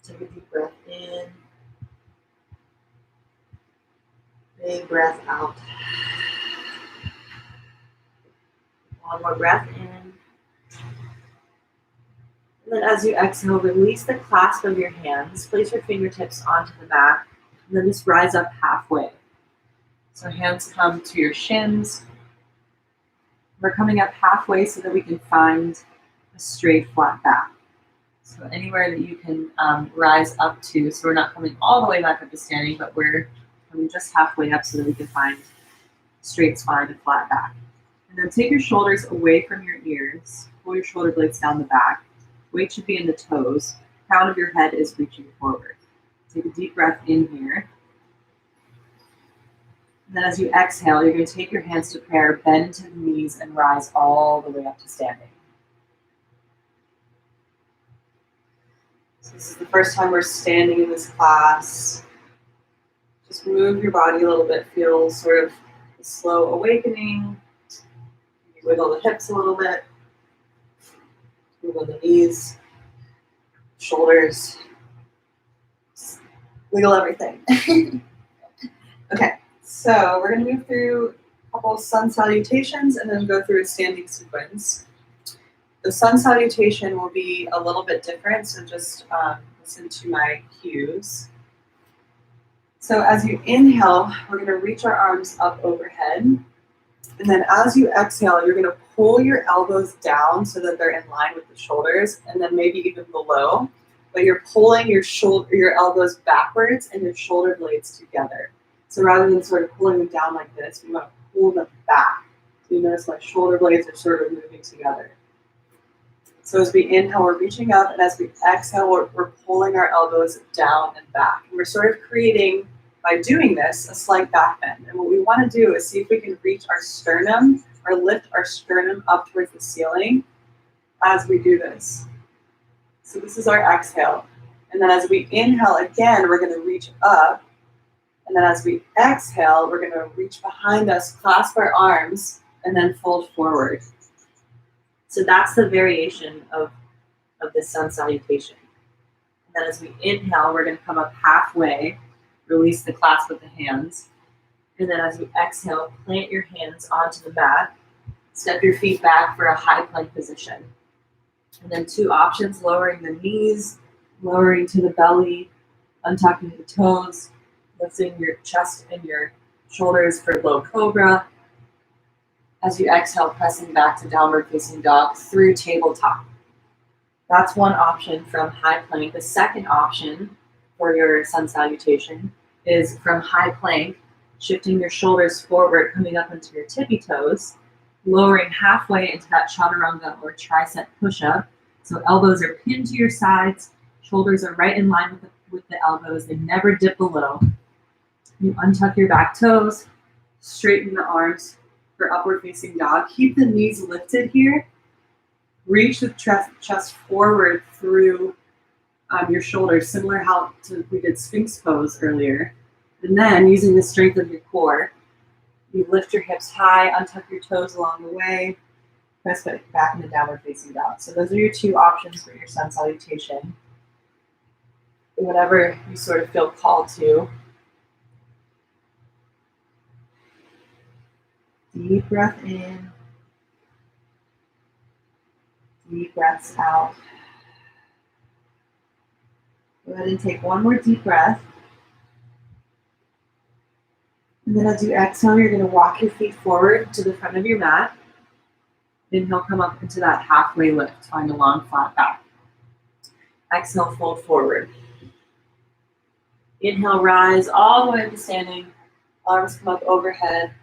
Take a deep breath in. Big breath out. One more breath in. And then as you exhale, release the clasp of your hands. Place your fingertips onto the mat. And then just rise up halfway. So hands come to your shins. We're coming up halfway so that we can find a straight, flat back. So anywhere that you can rise up to. So we're not coming all the way back up to standing, but we're coming just halfway up so that we can find straight spine and flat back. And then take your shoulders away from your ears. Pull your shoulder blades down the back. Weight should be in the toes. Crown of your head is reaching forward. Take a deep breath in here. And then as you exhale, you're going to take your hands to prayer, bend into the knees, and rise all the way up to standing. So this is the first time we're standing in this class. Just move your body a little bit. Feel sort of a slow awakening. You wiggle the hips a little bit. Wiggle the knees, shoulders. Just wiggle everything. Okay, so we're going to move through a couple of sun salutations and then go through a standing sequence. The sun salutation will be a little bit different, so just listen to my cues. So as you inhale, we're going to reach our arms up overhead. And then as you exhale, you're going to pull your elbows down so that they're in line with the shoulders, and then maybe even below. But you're pulling your elbows backwards and your shoulder blades together. So rather than sort of pulling them down like this, we want to pull them back. So you notice my shoulder blades are sort of moving together. So as we inhale, we're reaching up, and as we exhale, we're pulling our elbows down and back. And we're sort of creating, by doing this, a slight back bend. And what we want to do is see if we can reach our sternum or lift our sternum up towards the ceiling as we do this. So this is our exhale. And then as we inhale again, we're going to reach up. And then as we exhale, we're going to reach behind us, clasp our arms, and then fold forward. So that's the variation of this sun salutation. And then as we inhale, we're going to come up halfway, release the clasp of the hands. And then as we exhale, plant your hands onto the mat, step your feet back for a high plank position. And then two options, lowering the knees, lowering to the belly, untucking the toes, lifting your chest and your shoulders for low cobra. As you exhale, pressing back to downward facing dog through tabletop. That's one option from high plank. The second option for your sun salutation is from high plank, shifting your shoulders forward, coming up into your tippy toes, lowering halfway into that chaturanga or tricep push-up. So elbows are pinned to your sides, shoulders are right in line with the elbows. They never dip below. You untuck your back toes, straighten the arms for upward facing dog. Keep the knees lifted here. Reach the chest forward through your shoulders, similar how we did Sphinx pose earlier. And then using the strength of your core, you lift your hips high, untuck your toes along the way, press back into downward facing dog. So those are your two options for your sun salutation. Whatever you sort of feel called to. Deep breath in. Deep breaths out. Go ahead and take one more deep breath. And then as you exhale, you're going to walk your feet forward to the front of your mat. Inhale, come up into that halfway lift. Find a long flat back. Exhale, fold forward. Inhale, rise all the way up to standing. Arms come up overhead.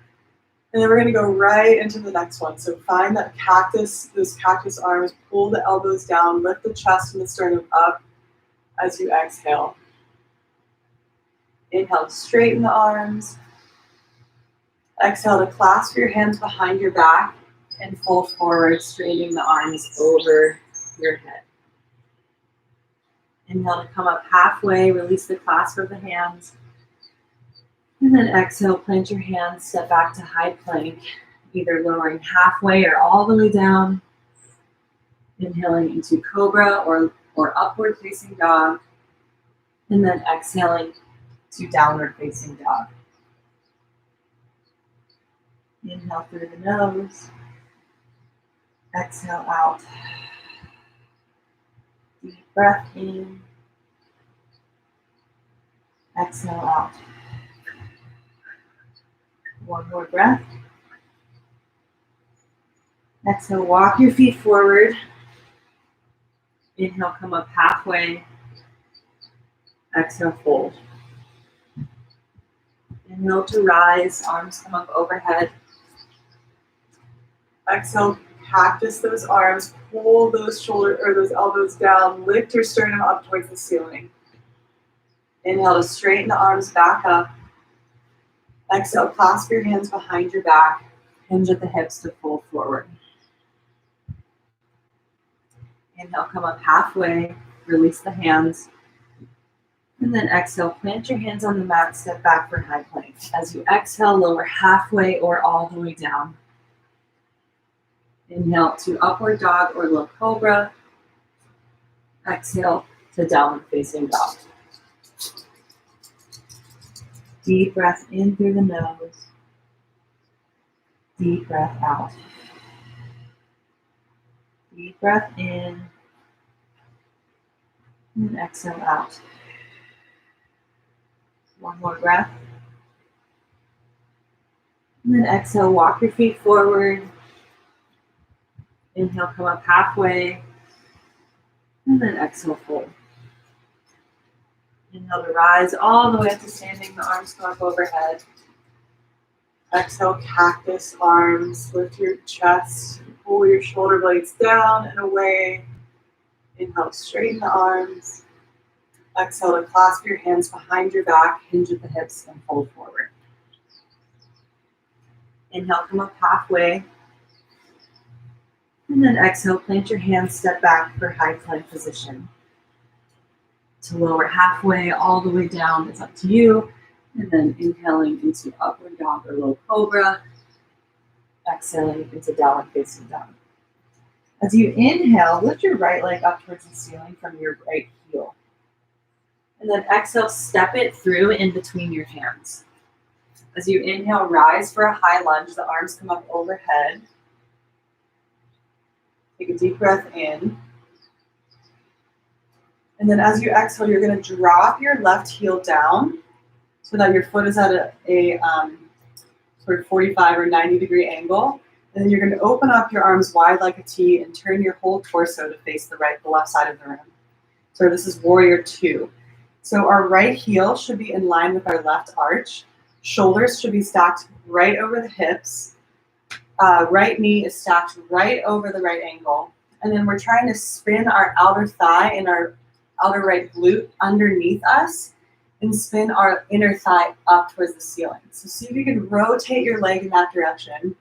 And then we're going to go right into the next one. So find that cactus, those cactus arms, pull the elbows down, lift the chest and the sternum up as you exhale. Inhale, straighten the arms. Exhale to clasp your hands behind your back and fold forward, straightening the arms over your head. Inhale to come up halfway, release the clasp of the hands. And then exhale, plant your hands, step back to high plank, either lowering halfway or all the way down. Inhaling into cobra or upward facing dog. And then exhaling to downward facing dog. Inhale through the nose. Exhale out. Deep breath in. Exhale out. One more breath. Exhale, walk your feet forward. Inhale, come up halfway. Exhale, fold. Inhale to rise, arms come up overhead. Exhale, cactus those arms, pull those shoulders or those elbows down, lift your sternum up towards the ceiling. Inhale to straighten the arms back up. Exhale, clasp your hands behind your back, hinge at the hips to fold forward. Inhale, come up halfway, release the hands. And then exhale, plant your hands on the mat, step back for high plank. As you exhale, lower halfway or all the way down. Inhale to upward dog or low cobra. Exhale to downward facing dog. Deep breath in through the nose. Deep breath out. Deep breath in. And exhale out. One more breath. And then exhale, walk your feet forward. Inhale, come up halfway. And then exhale, fold. Inhale to rise all the way up to standing. The arms come up overhead. Exhale, cactus arms. Lift your chest. Pull your shoulder blades down and away. Inhale, straighten the arms. Exhale to clasp your hands behind your back, hinge at the hips, and fold forward. Inhale, come up halfway. And then exhale, plant your hands, step back for high plank position. To lower halfway, all the way down is up to you. And then inhaling into upward dog or low cobra. Exhaling into downward facing dog. As you inhale, lift your right leg up towards the ceiling from your right heel. And then exhale, step it through in between your hands. As you inhale, rise for a high lunge. The arms come up overhead. Take a deep breath in. And then as you exhale, you're going to drop your left heel down so that your foot is at a sort of 45 or 90 degree angle. And then you're going to open up your arms wide like a T and turn your whole torso to face the left side of the room. So this is warrior two. So our right heel should be in line with our left arch. Shoulders should be stacked right over the hips. Right knee is stacked right over the right ankle. And then we're trying to spin our outer thigh and our outer right glute underneath us and spin our inner thigh up towards the ceiling. So see if you can rotate your leg in that direction.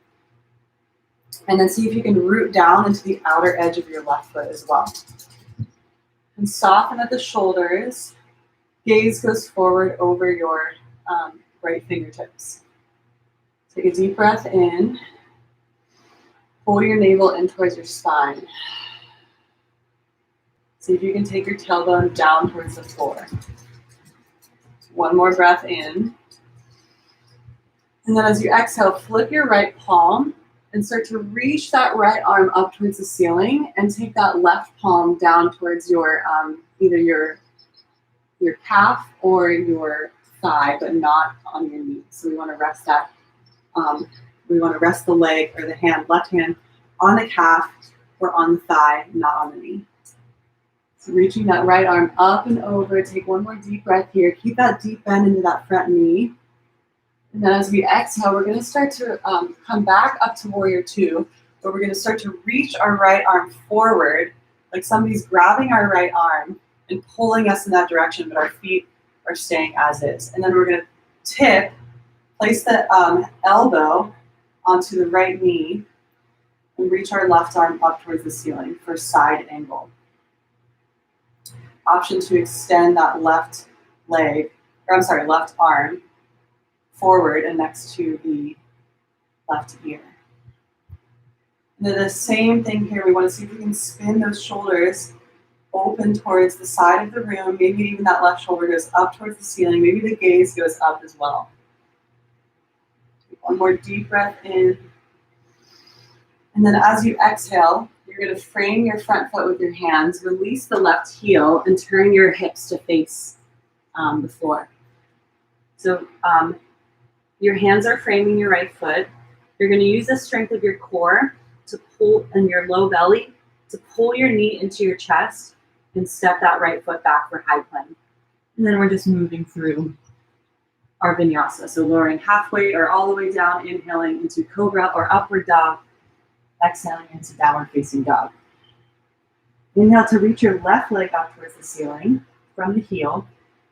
And then see if you can root down into the outer edge of your left foot as well. And soften at the shoulders. Gaze goes forward over your right fingertips. Take a deep breath in. Pull your navel in towards your spine. See if you can take your tailbone down towards the floor. One more breath in. And then as you exhale, flip your right palm and start to reach that right arm up towards the ceiling and take that left palm down towards your either your calf or your thigh, but not on your knee. So we want to rest that. We want to rest the leg or the hand, left hand on the calf or on the thigh, not on the knee. So reaching that right arm up and over. Take one more deep breath here. Keep that deep bend into that front knee. And then as we exhale, we're going to start to come back up to warrior two, but we're going to start to reach our right arm forward, like somebody's grabbing our right arm and pulling us in that direction, but our feet are staying as is. And then we're going to tip, place the elbow onto the right knee, and reach our left arm up towards the ceiling for side angle. Option to extend that left arm forward and next to the left ear. And then the same thing here, we want to see if we can spin those shoulders open towards the side of the room. Maybe even that left shoulder goes up towards the ceiling. Maybe the gaze goes up as well. One more deep breath in. And then as you exhale, you're going to frame your front foot with your hands, release the left heel, and turn your hips to face the floor. So your hands are framing your right foot. You're going to use the strength of your core to pull, and your low belly, to pull your knee into your chest and step that right foot back for high plank. And then we're just moving through our vinyasa. So lowering halfway or all the way down, inhaling into cobra or upward dog, exhaling into downward facing dog. Inhale to reach your left leg up towards the ceiling from the heel.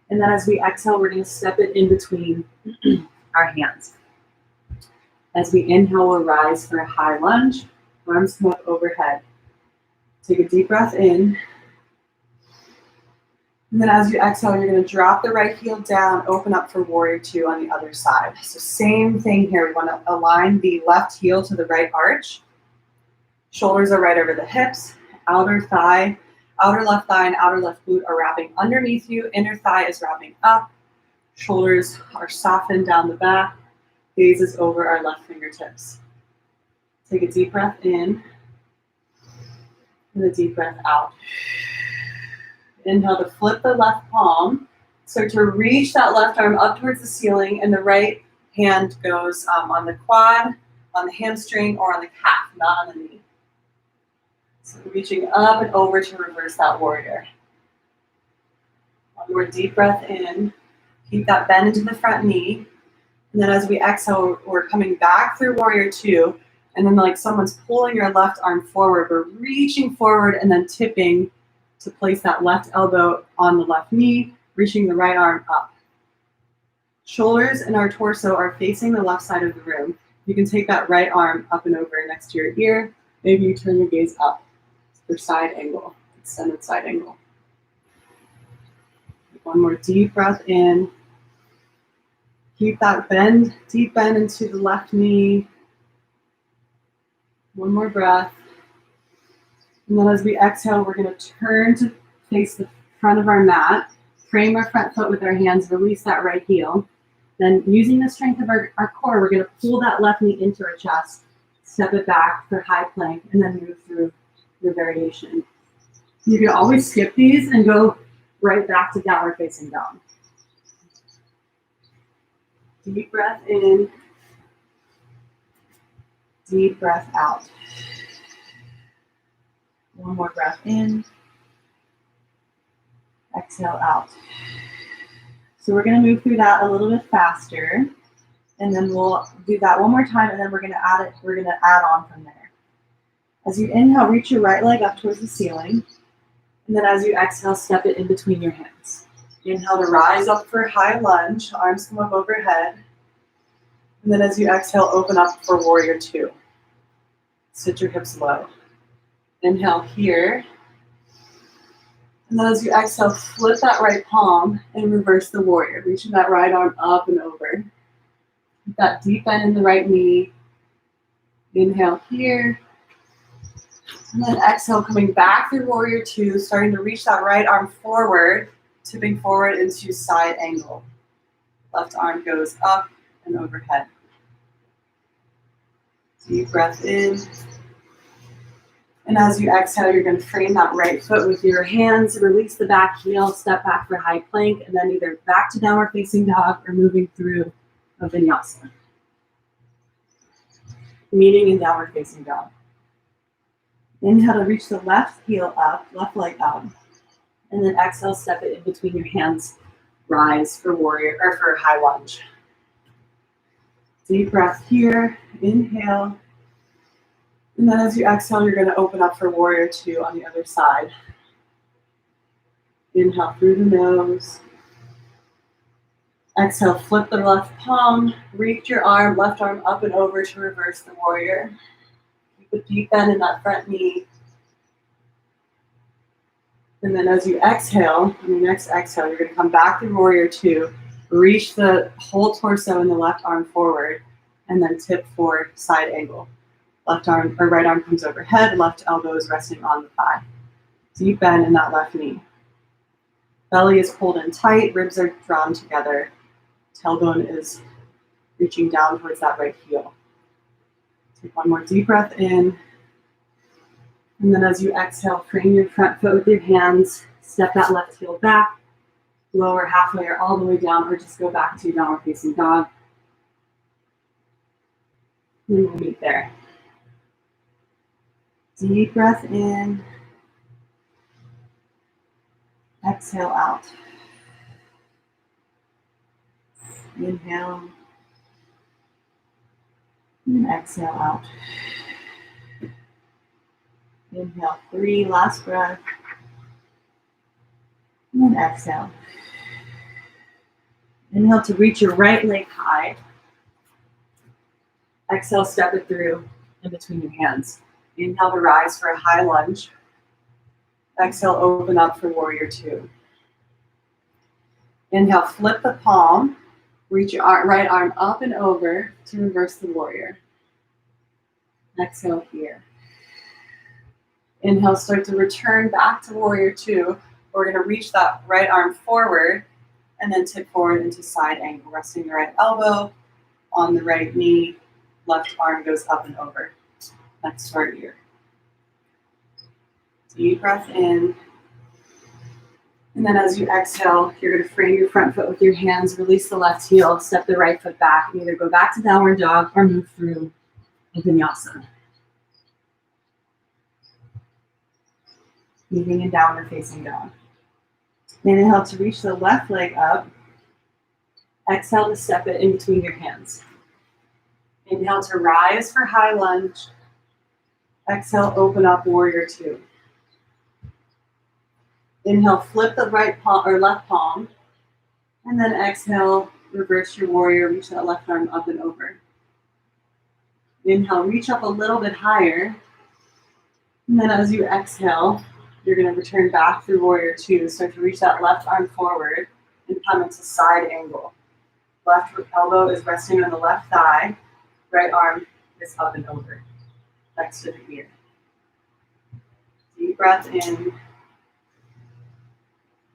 And then as we exhale, we're going to step it in between our hands. As we inhale, we'll rise for a high lunge, arms come up overhead. Take a deep breath in. And then as you exhale, you're going to drop the right heel down, open up for warrior two on the other side. So same thing here. We want to align the left heel to the right arch. Shoulders are right over the hips. Outer left thigh and outer left glute are wrapping underneath you. Inner thigh is wrapping up. Shoulders are softened down the back. Gaze is over our left fingertips. Take a deep breath in and a deep breath out. Inhale to flip the left palm. Start to reach that left arm up towards the ceiling, and the right hand goes on the quad, on the hamstring, or on the calf, not on the knee. So reaching up and over to reverse that warrior. One more deep breath in. Keep that bend into the front knee. And then as we exhale, we're coming back through warrior two. And then like someone's pulling your left arm forward. We're reaching forward and then tipping to place that left elbow on the left knee, reaching the right arm up. Shoulders and our torso are facing the left side of the room. You can take that right arm up and over next to your ear. Maybe you turn your gaze up for side angle, extended side angle. One more deep breath in. Keep that bend, deep bend into the left knee. One more breath. And then as we exhale, we're going to turn to face the front of our mat, frame our front foot with our hands, release that right heel. Then using the strength of our core, we're going to pull that left knee into our chest, step it back for high plank, and then move through your variation. You can always skip these and go right back to downward facing dog. Deep breath in, deep breath out. One more breath in, exhale out. So we're going to move through that a little bit faster, and then we'll do that one more time, and then we're going to add on from there. As you inhale, reach your right leg up towards the ceiling, and then as you exhale, step it in between your hands. Inhale to rise up for high lunge, arms come up overhead, and then as you exhale, open up for warrior two. Sit your hips low. Inhale here. And then as you exhale, flip that right palm and reverse the warrior, reaching that right arm up and over. Keep that deep bend in the right knee. Inhale here. And then exhale, coming back through warrior two, starting to reach that right arm forward, tipping forward into side angle. Left arm goes up and overhead. Deep breath in. And as you exhale, you're going to frame that right foot with your hands, release the back heel, step back for high plank, and then either back to downward facing dog or moving through a vinyasa. Meeting in downward facing dog. Inhale to reach the left heel up, left leg up. And then exhale, step it in between your hands. Rise for warrior or for high lunge. Deep breath here. Inhale. And then as you exhale, you're going to open up for warrior two on the other side. Inhale through the nose. Exhale, flip the left palm, reach your arm, left arm up and over to reverse the warrior. Keep a deep bend in that front knee. And then as you exhale, on your next exhale, you're going to come back to warrior two, reach the whole torso and the left arm forward, and then tip forward, side angle. Left arm or right arm comes overhead, left elbow is resting on the thigh. Deep bend in that left knee. Belly is pulled in tight, ribs are drawn together. Tailbone is reaching down towards that right heel. Take one more deep breath in. And then as you exhale, frame your front foot with your hands. Step that left heel back. Lower halfway or all the way down, or just go back to downward facing dog. And we'll meet there. Deep breath in. Exhale out. Inhale. And exhale out. Inhale, 3, last breath. And exhale. Inhale to reach your right leg high. Exhale, step it through in between your hands. Inhale to rise for a high lunge. Exhale, open up for warrior two. Inhale, flip the palm. Reach your right arm up and over to reverse the warrior. Exhale here. Inhale, start to return back to warrior two. We're going to reach that right arm forward and then tip forward into side angle, resting the right elbow on the right knee. Left arm goes up and over. Next to our ear. Deep breath in. And then as you exhale, you're going to frame your front foot with your hands, release the left heel, step the right foot back, and either go back to downward dog or move through a vinyasa. Moving in downward facing dog. Inhale to reach the left leg up. Exhale to step it in between your hands. Inhale to rise for high lunge. Exhale, open up warrior two. Inhale, flip the right palm or left palm. And then exhale, reverse your warrior, reach that left arm up and over. Inhale, reach up a little bit higher. And then as you exhale, you're going to return back through warrior two. Start to reach that left arm forward and come into side angle. Left elbow is resting on the left thigh. Right arm is up and over, next to the ear. Deep breath in.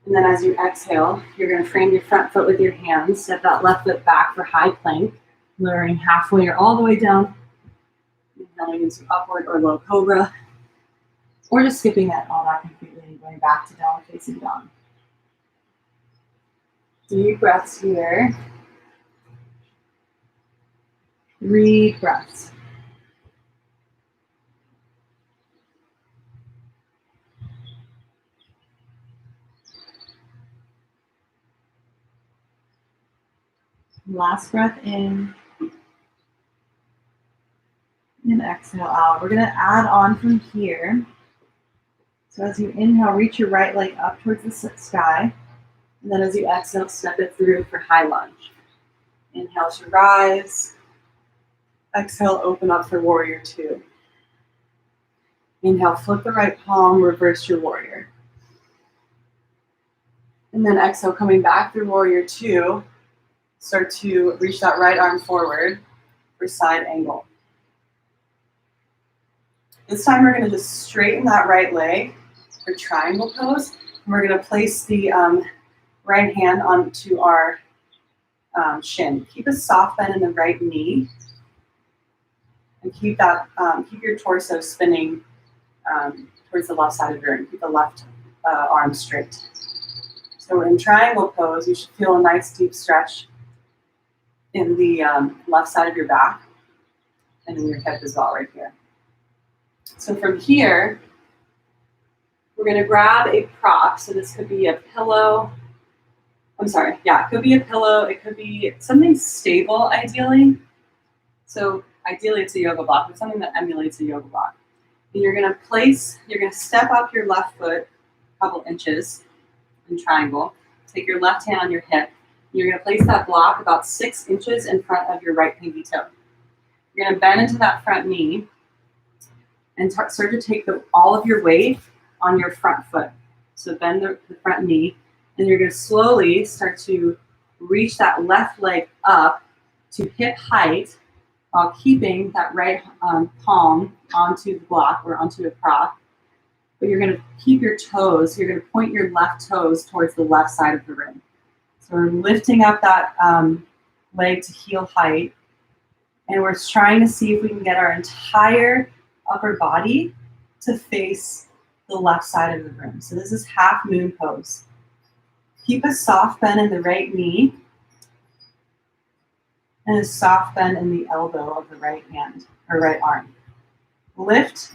And then as you exhale, you're going to frame your front foot with your hands. Step that left foot back for high plank, lowering halfway or all the way down. Inhaling into upward or low cobra. Or just skipping all that completely and going back to downward facing dog. Deep breaths here. 3 breaths. Last breath in. And exhale out. We're going to add on from here. So as you inhale, reach your right leg up towards the sky. And then as you exhale, step it through for high lunge. Inhale to rise. Exhale, open up for warrior two. Inhale, flip the right palm, reverse your warrior. And then exhale, coming back through warrior two, start to reach that right arm forward for side angle. This time we're going to just straighten that right leg for triangle pose. And we're going to place the right hand onto our shin. Keep a soft bend in the right knee. And keep your torso spinning towards the left side of your arm. Keep the left arm straight. So we're in triangle pose. You should feel a nice deep stretch in the left side of your back and in your hip as well right here. So from here, we're going to grab a prop. So this could be a pillow. I'm sorry. Yeah, it could be a pillow. It could be something stable, ideally. So ideally it's a yoga block, but something that emulates a yoga block. And you're going to step up your left foot a couple inches in triangle. Take your left hand on your hip. You're going to place that block about 6 inches in front of your right pinky toe. You're going to bend into that front knee and start to take all of your weight on your front foot. So bend the front knee, and you're going to slowly start to reach that left leg up to hip height while keeping that right palm onto the block or onto the prop. But you're going to keep your toes, you're going to point your left toes towards the left side of the ring. So we're lifting up that leg to heel height, and we're trying to see if we can get our entire upper body to face the left side of the room. So this is half moon pose. Keep a soft bend in the right knee and a soft bend in the elbow of the right hand or right arm. Lift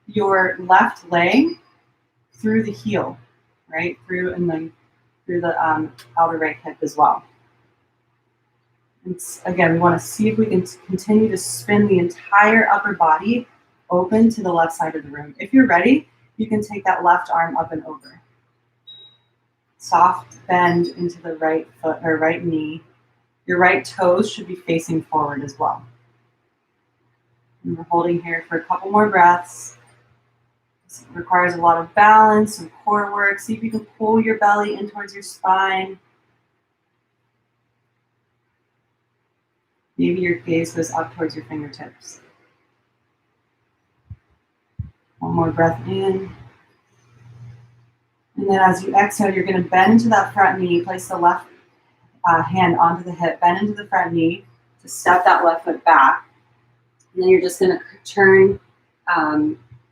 your left leg through the heel, right? Through the outer right hip as well. And again, we want to see if we can continue to spin the entire upper body open to the left side of the room. If you're ready, you can take that left arm up and over. Soft bend into the right foot or right knee. Your right toes should be facing forward as well. And we're holding here for a couple more breaths. This requires a lot of balance and core work. See if you can pull your belly in towards your spine. Maybe your gaze goes up towards your fingertips. One more breath in. And then as you exhale, you're going to bend into that front knee, place the left hand onto the hip, bend into the front knee to step that left foot back. And then you're just going to turn,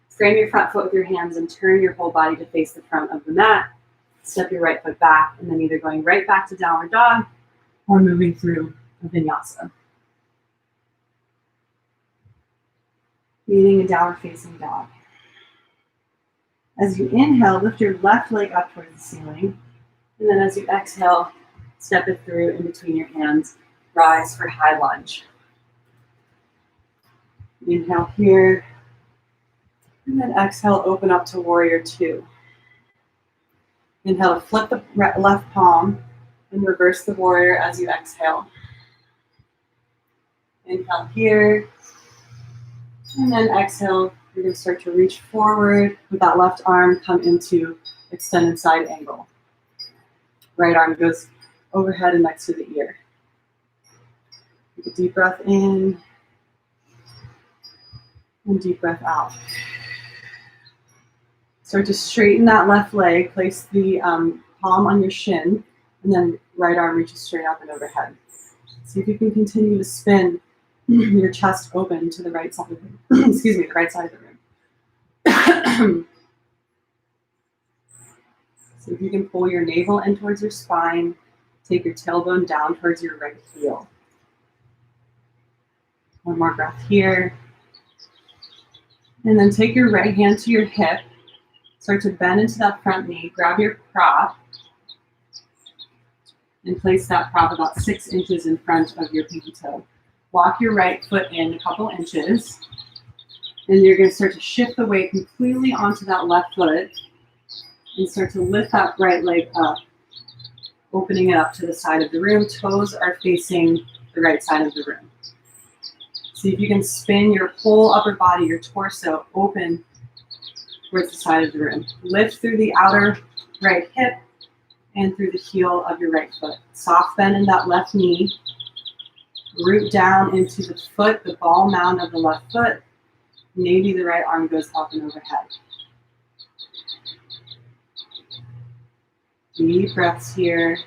frame your front foot with your hands and turn your whole body to face the front of the mat. Step your right foot back, and then either going right back to downward dog or moving through a vinyasa. Meeting a downward facing dog. As you inhale, lift your left leg up towards the ceiling. And then as you exhale, step it through in between your hands. Rise for high lunge. Inhale here. And then exhale, open up to warrior two. Inhale, flip the left palm and reverse the warrior as you exhale. Inhale here. And then exhale, you're going to start to reach forward with that left arm, come into extended side angle. Right arm goes overhead and next to the ear. Take a deep breath in and deep breath out. Start to straighten that left leg, place the palm on your shin, and then right arm reaches straight up and overhead. See if you can continue to spin your chest open to the right side of the room. Excuse me, the right side of the room. See if you can pull your navel in towards your spine. Take your tailbone down towards your right heel. One more breath here. And then take your right hand to your hip. Start to bend into that front knee. Grab your prop and place that prop about 6 inches in front of your pinky toe. Walk your right foot in a couple inches. And you're going to start to shift the weight completely onto that left foot and start to lift that right leg up, opening it up to the side of the room. Toes are facing the right side of the room. See if you can spin your whole upper body, your torso, open towards the side of the room. Lift through the outer right hip and through the heel of your right foot. Soft bend in that left knee. Root down into the foot, the ball mound of the left foot. Maybe the right arm goes up and overhead. Deep breaths here.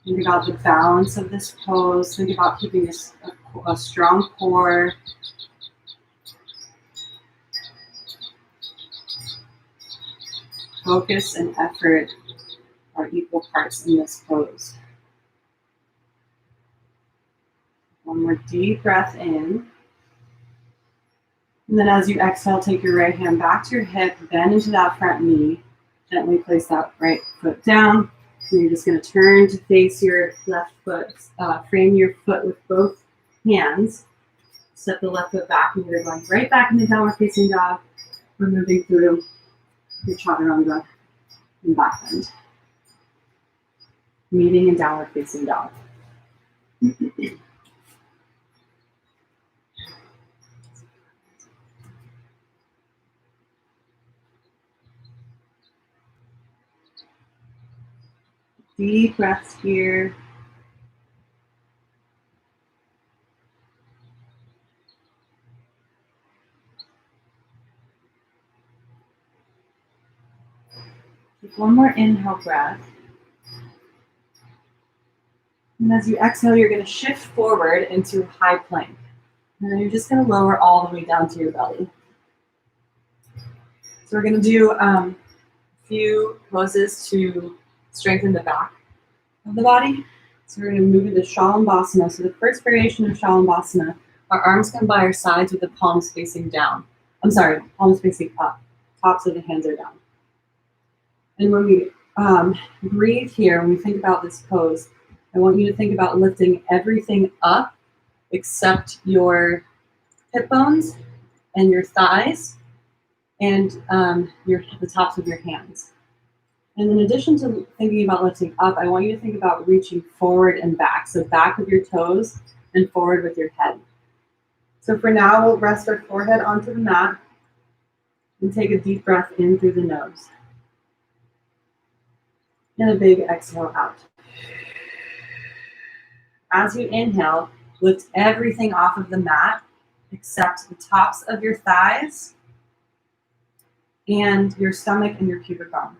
Think about the balance of this pose. Think about keeping a strong core. Focus and effort are equal parts in this pose. One more deep breath in. And then as you exhale, take your right hand back to your hip, bend into that front knee, gently place that right foot down. And you're just going to turn to face your left foot, frame your foot with both hands, step the left foot back, and you're going right back into downward facing dog. We're moving through your chaturanga and back bend, meeting in downward facing dog. Deep breaths here. Take one more inhale breath. And as you exhale, you're going to shift forward into high plank. And then you're just going to lower all the way down to your belly. So we're going to do a few poses to strengthen the back of the body. So we're going to move into Shalabhasana. So the first variation of Shalabhasana, our arms come by our sides with the palms facing down. I'm sorry, palms facing up. Tops of the hands are down. And when we breathe here, when we think about this pose, I want you to think about lifting everything up except your hip bones and your thighs and the tops of your hands. And in addition to thinking about lifting up, I want you to think about reaching forward and back. So back with your toes and forward with your head. So for now, we'll rest our forehead onto the mat and take a deep breath in through the nose. And a big exhale out. As you inhale, lift everything off of the mat except the tops of your thighs and your stomach and your pubic bone.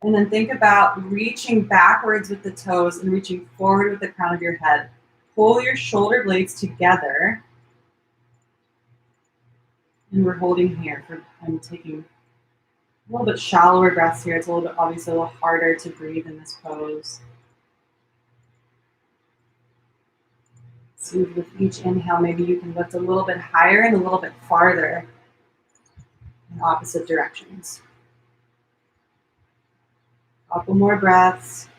And then think about reaching backwards with the toes and reaching forward with the crown of your head. Pull your shoulder blades together. And we're holding here. I'm taking a little bit shallower breaths here. It's a little bit, obviously, a little harder to breathe in this pose. So with each inhale, maybe you can lift a little bit higher and a little bit farther in opposite directions. A couple more breaths.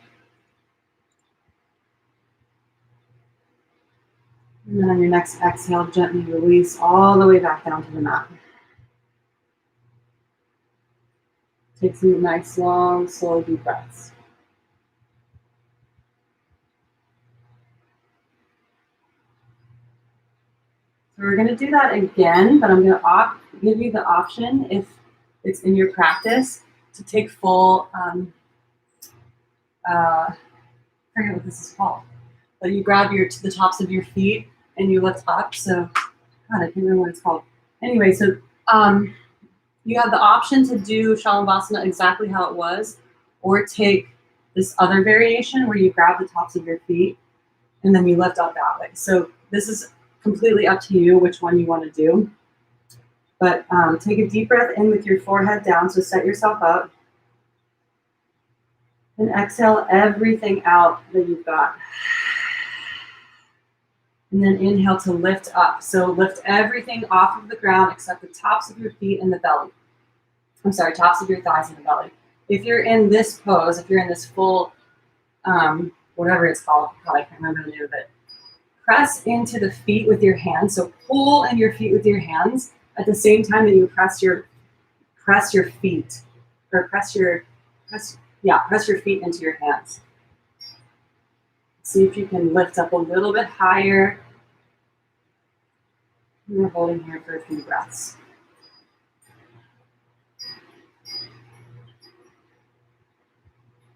And then on your next exhale, gently release all the way back down to the mat. Take some nice, long, slow, deep breaths. So we're going to do that again, but I'm going to give you the option, if it's in your practice, to take full, I forget what this is called, but you grab the tops of your feet and you lift up. So, God, I can't remember what it's called. Anyway, so you have the option to do Shalabhasana exactly how it was, or take this other variation where you grab the tops of your feet and then you lift up that way. So this is completely up to you which one you want to do. But take a deep breath in with your forehead down, so set yourself up. And exhale everything out that you've got. And then inhale to lift up. So lift everything off of the ground except the tops of your feet and the belly. I'm sorry, tops of your thighs and the belly. If you're in this pose, if you're in this full, whatever it's called, God, I can't remember the name of it. Press into the feet with your hands. So pull in your feet with your hands at the same time that you press your feet, or press your feet into your hands. See if you can lift up a little bit higher. And we're holding here for a few breaths.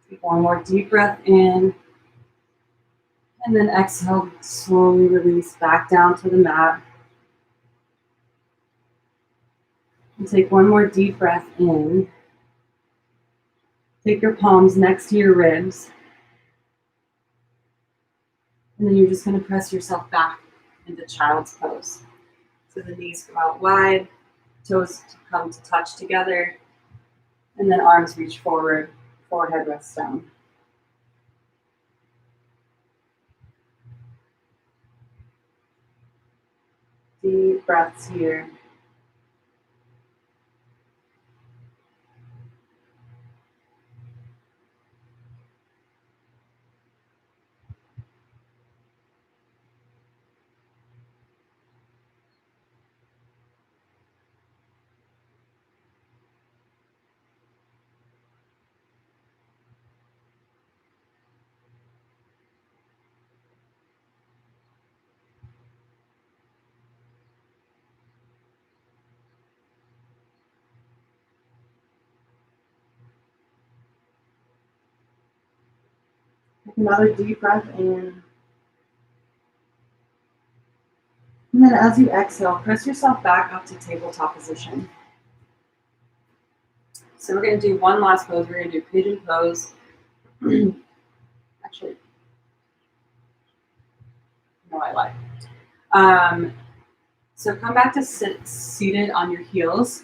Take one more deep breath in. And then exhale, slowly release back down to the mat. And take one more deep breath in. Take your palms next to your ribs. And then you're just going to press yourself back into child's pose. So the knees come out wide, toes come to touch together, and then arms reach forward, forehead rests down. Deep breaths here. Take another deep breath in. And then as you exhale, press yourself back up to tabletop position. So we're going to do one last pose. We're going to do pigeon pose. Actually, no, I lied. So come back to sit seated on your heels.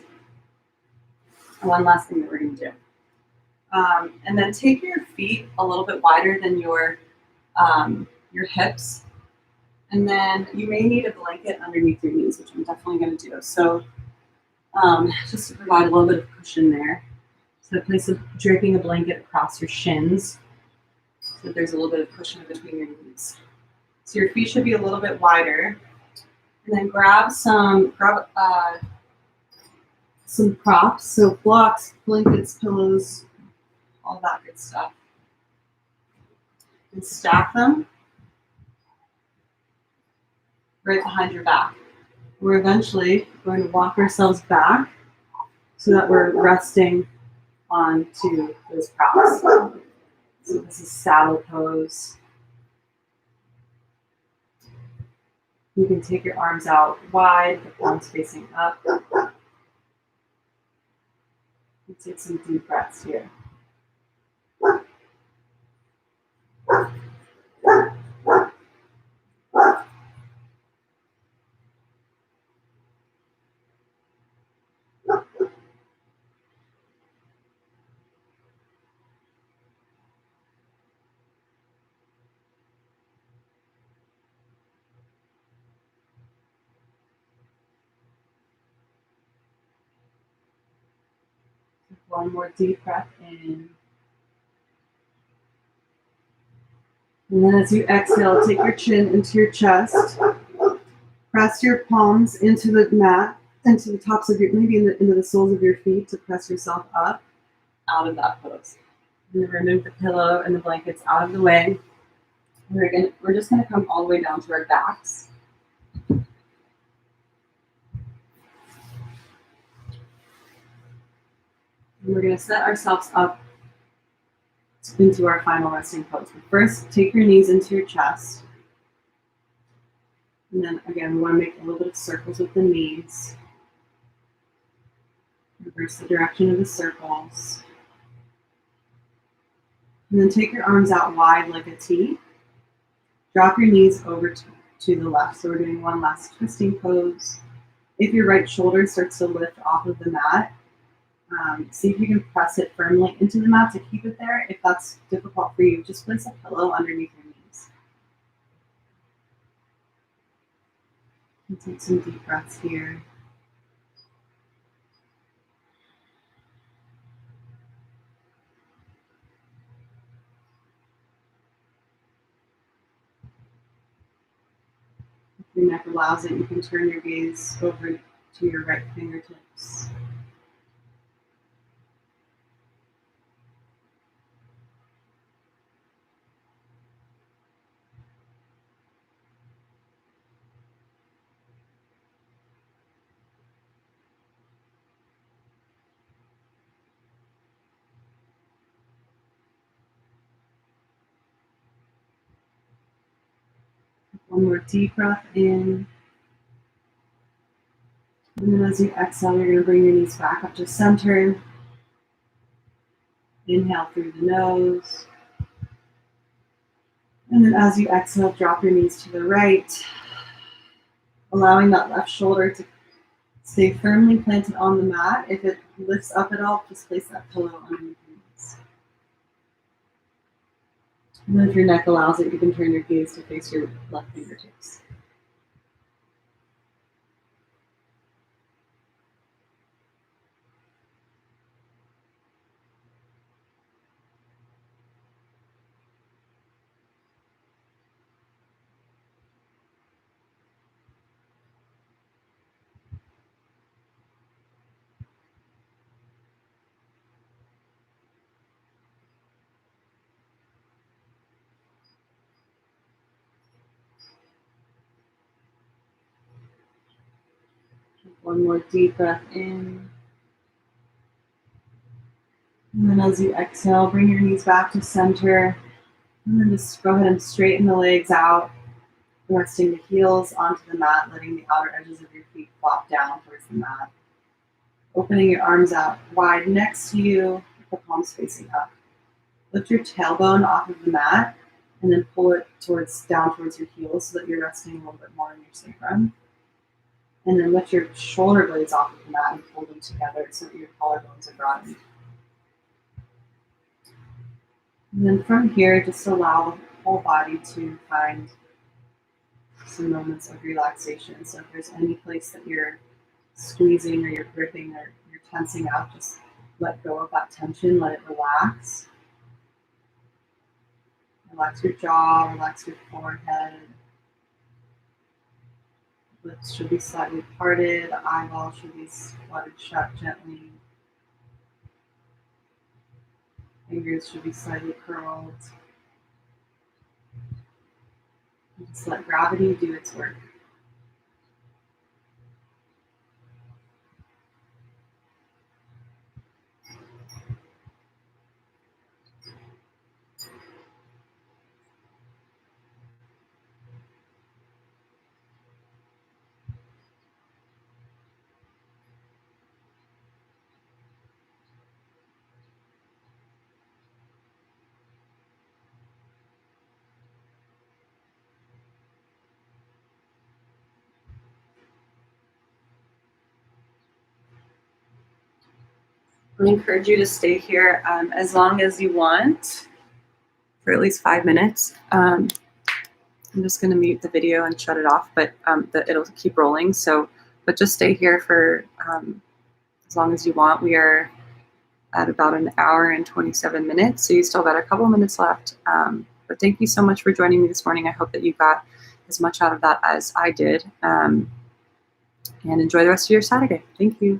One last thing that we're going to do. And then take your feet a little bit wider than your hips. And then you may need a blanket underneath your knees, which I'm definitely going to do. So just to provide a little bit of cushion there. So place draping a blanket across your shins so that there's a little bit of cushion in between your knees. So your feet should be a little bit wider. And then grab some props, so blocks, blankets, pillows, all that good stuff. And stack them right behind your back. We're eventually going to walk ourselves back so that we're resting onto those props. So this is saddle pose. You can take your arms out wide, the palms facing up. And take some deep breaths here. One more deep breath in. And then as you exhale, take your chin into your chest. Press your palms into the mat, into the tops of your, maybe into the soles of your feet to press yourself up out of that pose. And then remove the pillow and the blankets out of the way. We're just gonna come all the way down to our backs. And we're gonna set ourselves up into our final resting pose. But first, take your knees into your chest. And then again, we want to make a little bit of circles with the knees. Reverse the direction of the circles. And then take your arms out wide like a T. Drop your knees over to the left. So we're doing one last twisting pose. If your right shoulder starts to lift off of the mat, see if you can press it firmly into the mat to keep it there. If that's difficult for you, just place a pillow underneath your knees. And take some deep breaths here. If your neck allows it, you can turn your gaze over to your right fingertips. One more deep breath in. And then as you exhale, you're going to bring your knees back up to center. Inhale through the nose. And then as you exhale, drop your knees to the right, allowing that left shoulder to stay firmly planted on the mat. If it lifts up at all, just place that pillow underneath your knees. And then if your neck allows it, you can turn your gaze to face your left fingertips. One more deep breath in. And then as you exhale, bring your knees back to center. And then just go ahead and straighten the legs out, resting the heels onto the mat, letting the outer edges of your feet flop down towards the mat. Opening your arms out wide next to you, with the palms facing up. Lift your tailbone off of the mat and then pull it down towards your heels so that you're resting a little bit more in your sacrum. And then lift your shoulder blades off of the mat and pull them together so that your collarbones are broadened. And then from here, just allow the whole body to find some moments of relaxation. So if there's any place that you're squeezing or you're gripping or you're tensing up, just let go of that tension, let it relax. Relax your jaw, relax your forehead. Lips should be slightly parted, the eyeballs should be fluttered shut gently. Fingers should be slightly curled. Just let gravity do its work. I encourage you to stay here as long as you want, for at least 5 minutes. I'm just going to mute the video and shut it off, but it'll keep rolling. But just stay here for as long as you want. We are at about an hour and 27 minutes, so you still got a couple minutes left. But thank you so much for joining me this morning. I hope that you got as much out of that as I did. And enjoy the rest of your Saturday. Thank you.